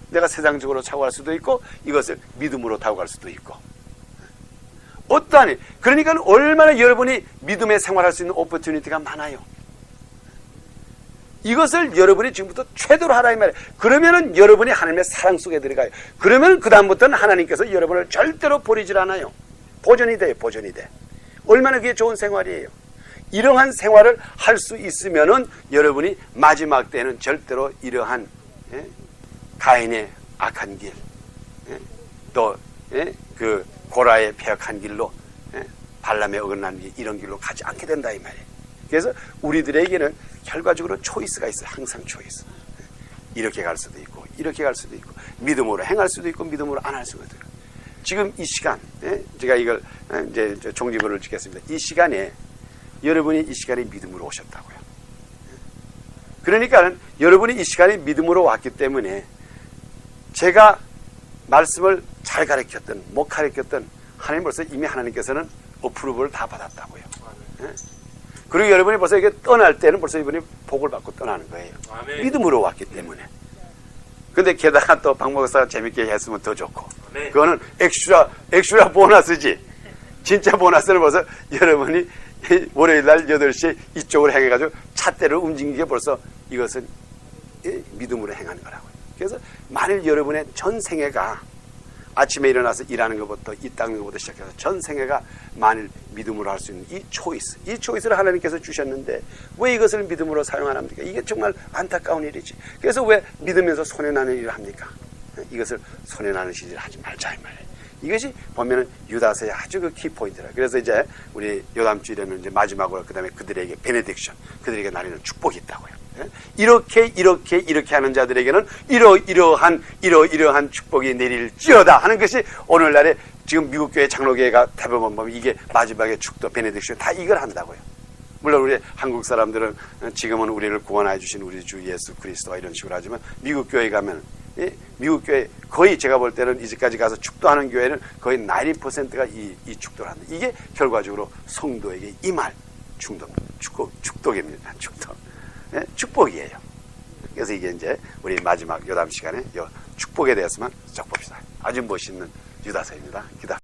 내가 세상적으로 타고 갈 수도 있고, 이것을 믿음으로 타고 갈 수도 있고, 어떠하니. 그러니까 얼마나 여러분이 믿음의 생활할 수 있는 오퍼튜니티가 많아요. 이것을 여러분이 지금부터 최대로 하라 이 말이에요. 그러면은 여러분이 하나님의 사랑 속에 들어가요. 그러면 그 다음부터는 하나님께서 여러분을 절대로 버리질 않아요. 보존이 돼요. 보존이 돼. 얼마나 그게 좋은 생활이에요. 이러한 생활을 할 수 있으면은 여러분이 마지막 때는 절대로 이러한 가인의 악한 길, 또 그 고라의 폐역한 길로, 발람의 어긋난 길, 이런 길로 가지 않게 된다 이 말이에요. 그래서 우리들에게는 결과적으로 초이스가 있어요. 항상 초이스. 이렇게 갈 수도 있고 이렇게 갈 수도 있고, 믿음으로 행할 수도 있고 믿음으로 안 할 수도 있고. 지금 이 시간, 제가 이걸 이제 종지부를 짓겠습니다. 이 시간에 여러분이 이 시간에 믿음으로 오셨다고요. 그러니까 여러분이 이 시간에 믿음으로 왔기 때문에 제가 말씀을 잘 가르쳤든 못 가르쳤든 하나님 벌써 이미 하나님께서는 어프로브를 다 받았다고요. 그리고 여러분이 벌써 이게 떠날 때는 벌써 이분이 복을 받고 떠나는 거예요. 아멘. 믿음으로 왔기 때문에. 근데 게다가 또 박 목사가 재밌게 했으면 더 좋고. 아멘. 그거는 엑슈라 보너스지. 진짜 보너스는 벌써 여러분이 월요일 날 8시에 이쪽으로 행해가지고 찻대를 움직이게 벌써 이것은 믿음으로 행하는 거라고요. 그래서 만일 여러분의 전 생애가 아침에 일어나서 일하는 것부터 이 닦는 것부터 시작해서 전 생애가 만일 믿음으로 할 수 있는 이 초이스를 하나님께서 주셨는데 왜 이것을 믿음으로 사용 안 합니까? 이게 정말 안타까운 일이지. 그래서 왜 믿으면서 손해나는 일을 합니까? 이것을 손해나는 일을 하지 말자 이 말이에요. 이것이 보면은 유다서의 아주 그 키포인트라. 그래서 이제 우리 요담주에 되면 이제 마지막으로 그 다음에 그들에게 베네딕션, 그들에게 나리는 축복이 있다고요. 이렇게 하는 자들에게는 이러한 축복이 내릴지어다 하는 것이 오늘날에 지금 미국 교회 장로교회가 대부분 보면 이게 마지막에 축도 베네딕션 다 이걸 한다고요. 물론 우리 한국 사람들은 지금은 우리를 구원해 주신 우리 주 예수 그리스도와 이런 식으로 하지만 미국 교회 가면 미국 교회 거의 제가 볼 때는 이제까지 가서 축도하는 교회는 거의 90%가 이 축도를 한다. 이게 결과적으로 성도에게 임할 축복입니다. 축복이에요. 그래서 이게 이제 우리 마지막 요담 시간에 요 축복에 대해서만 쭉 봅시다. 아주 멋있는 유다서입니다. 기다.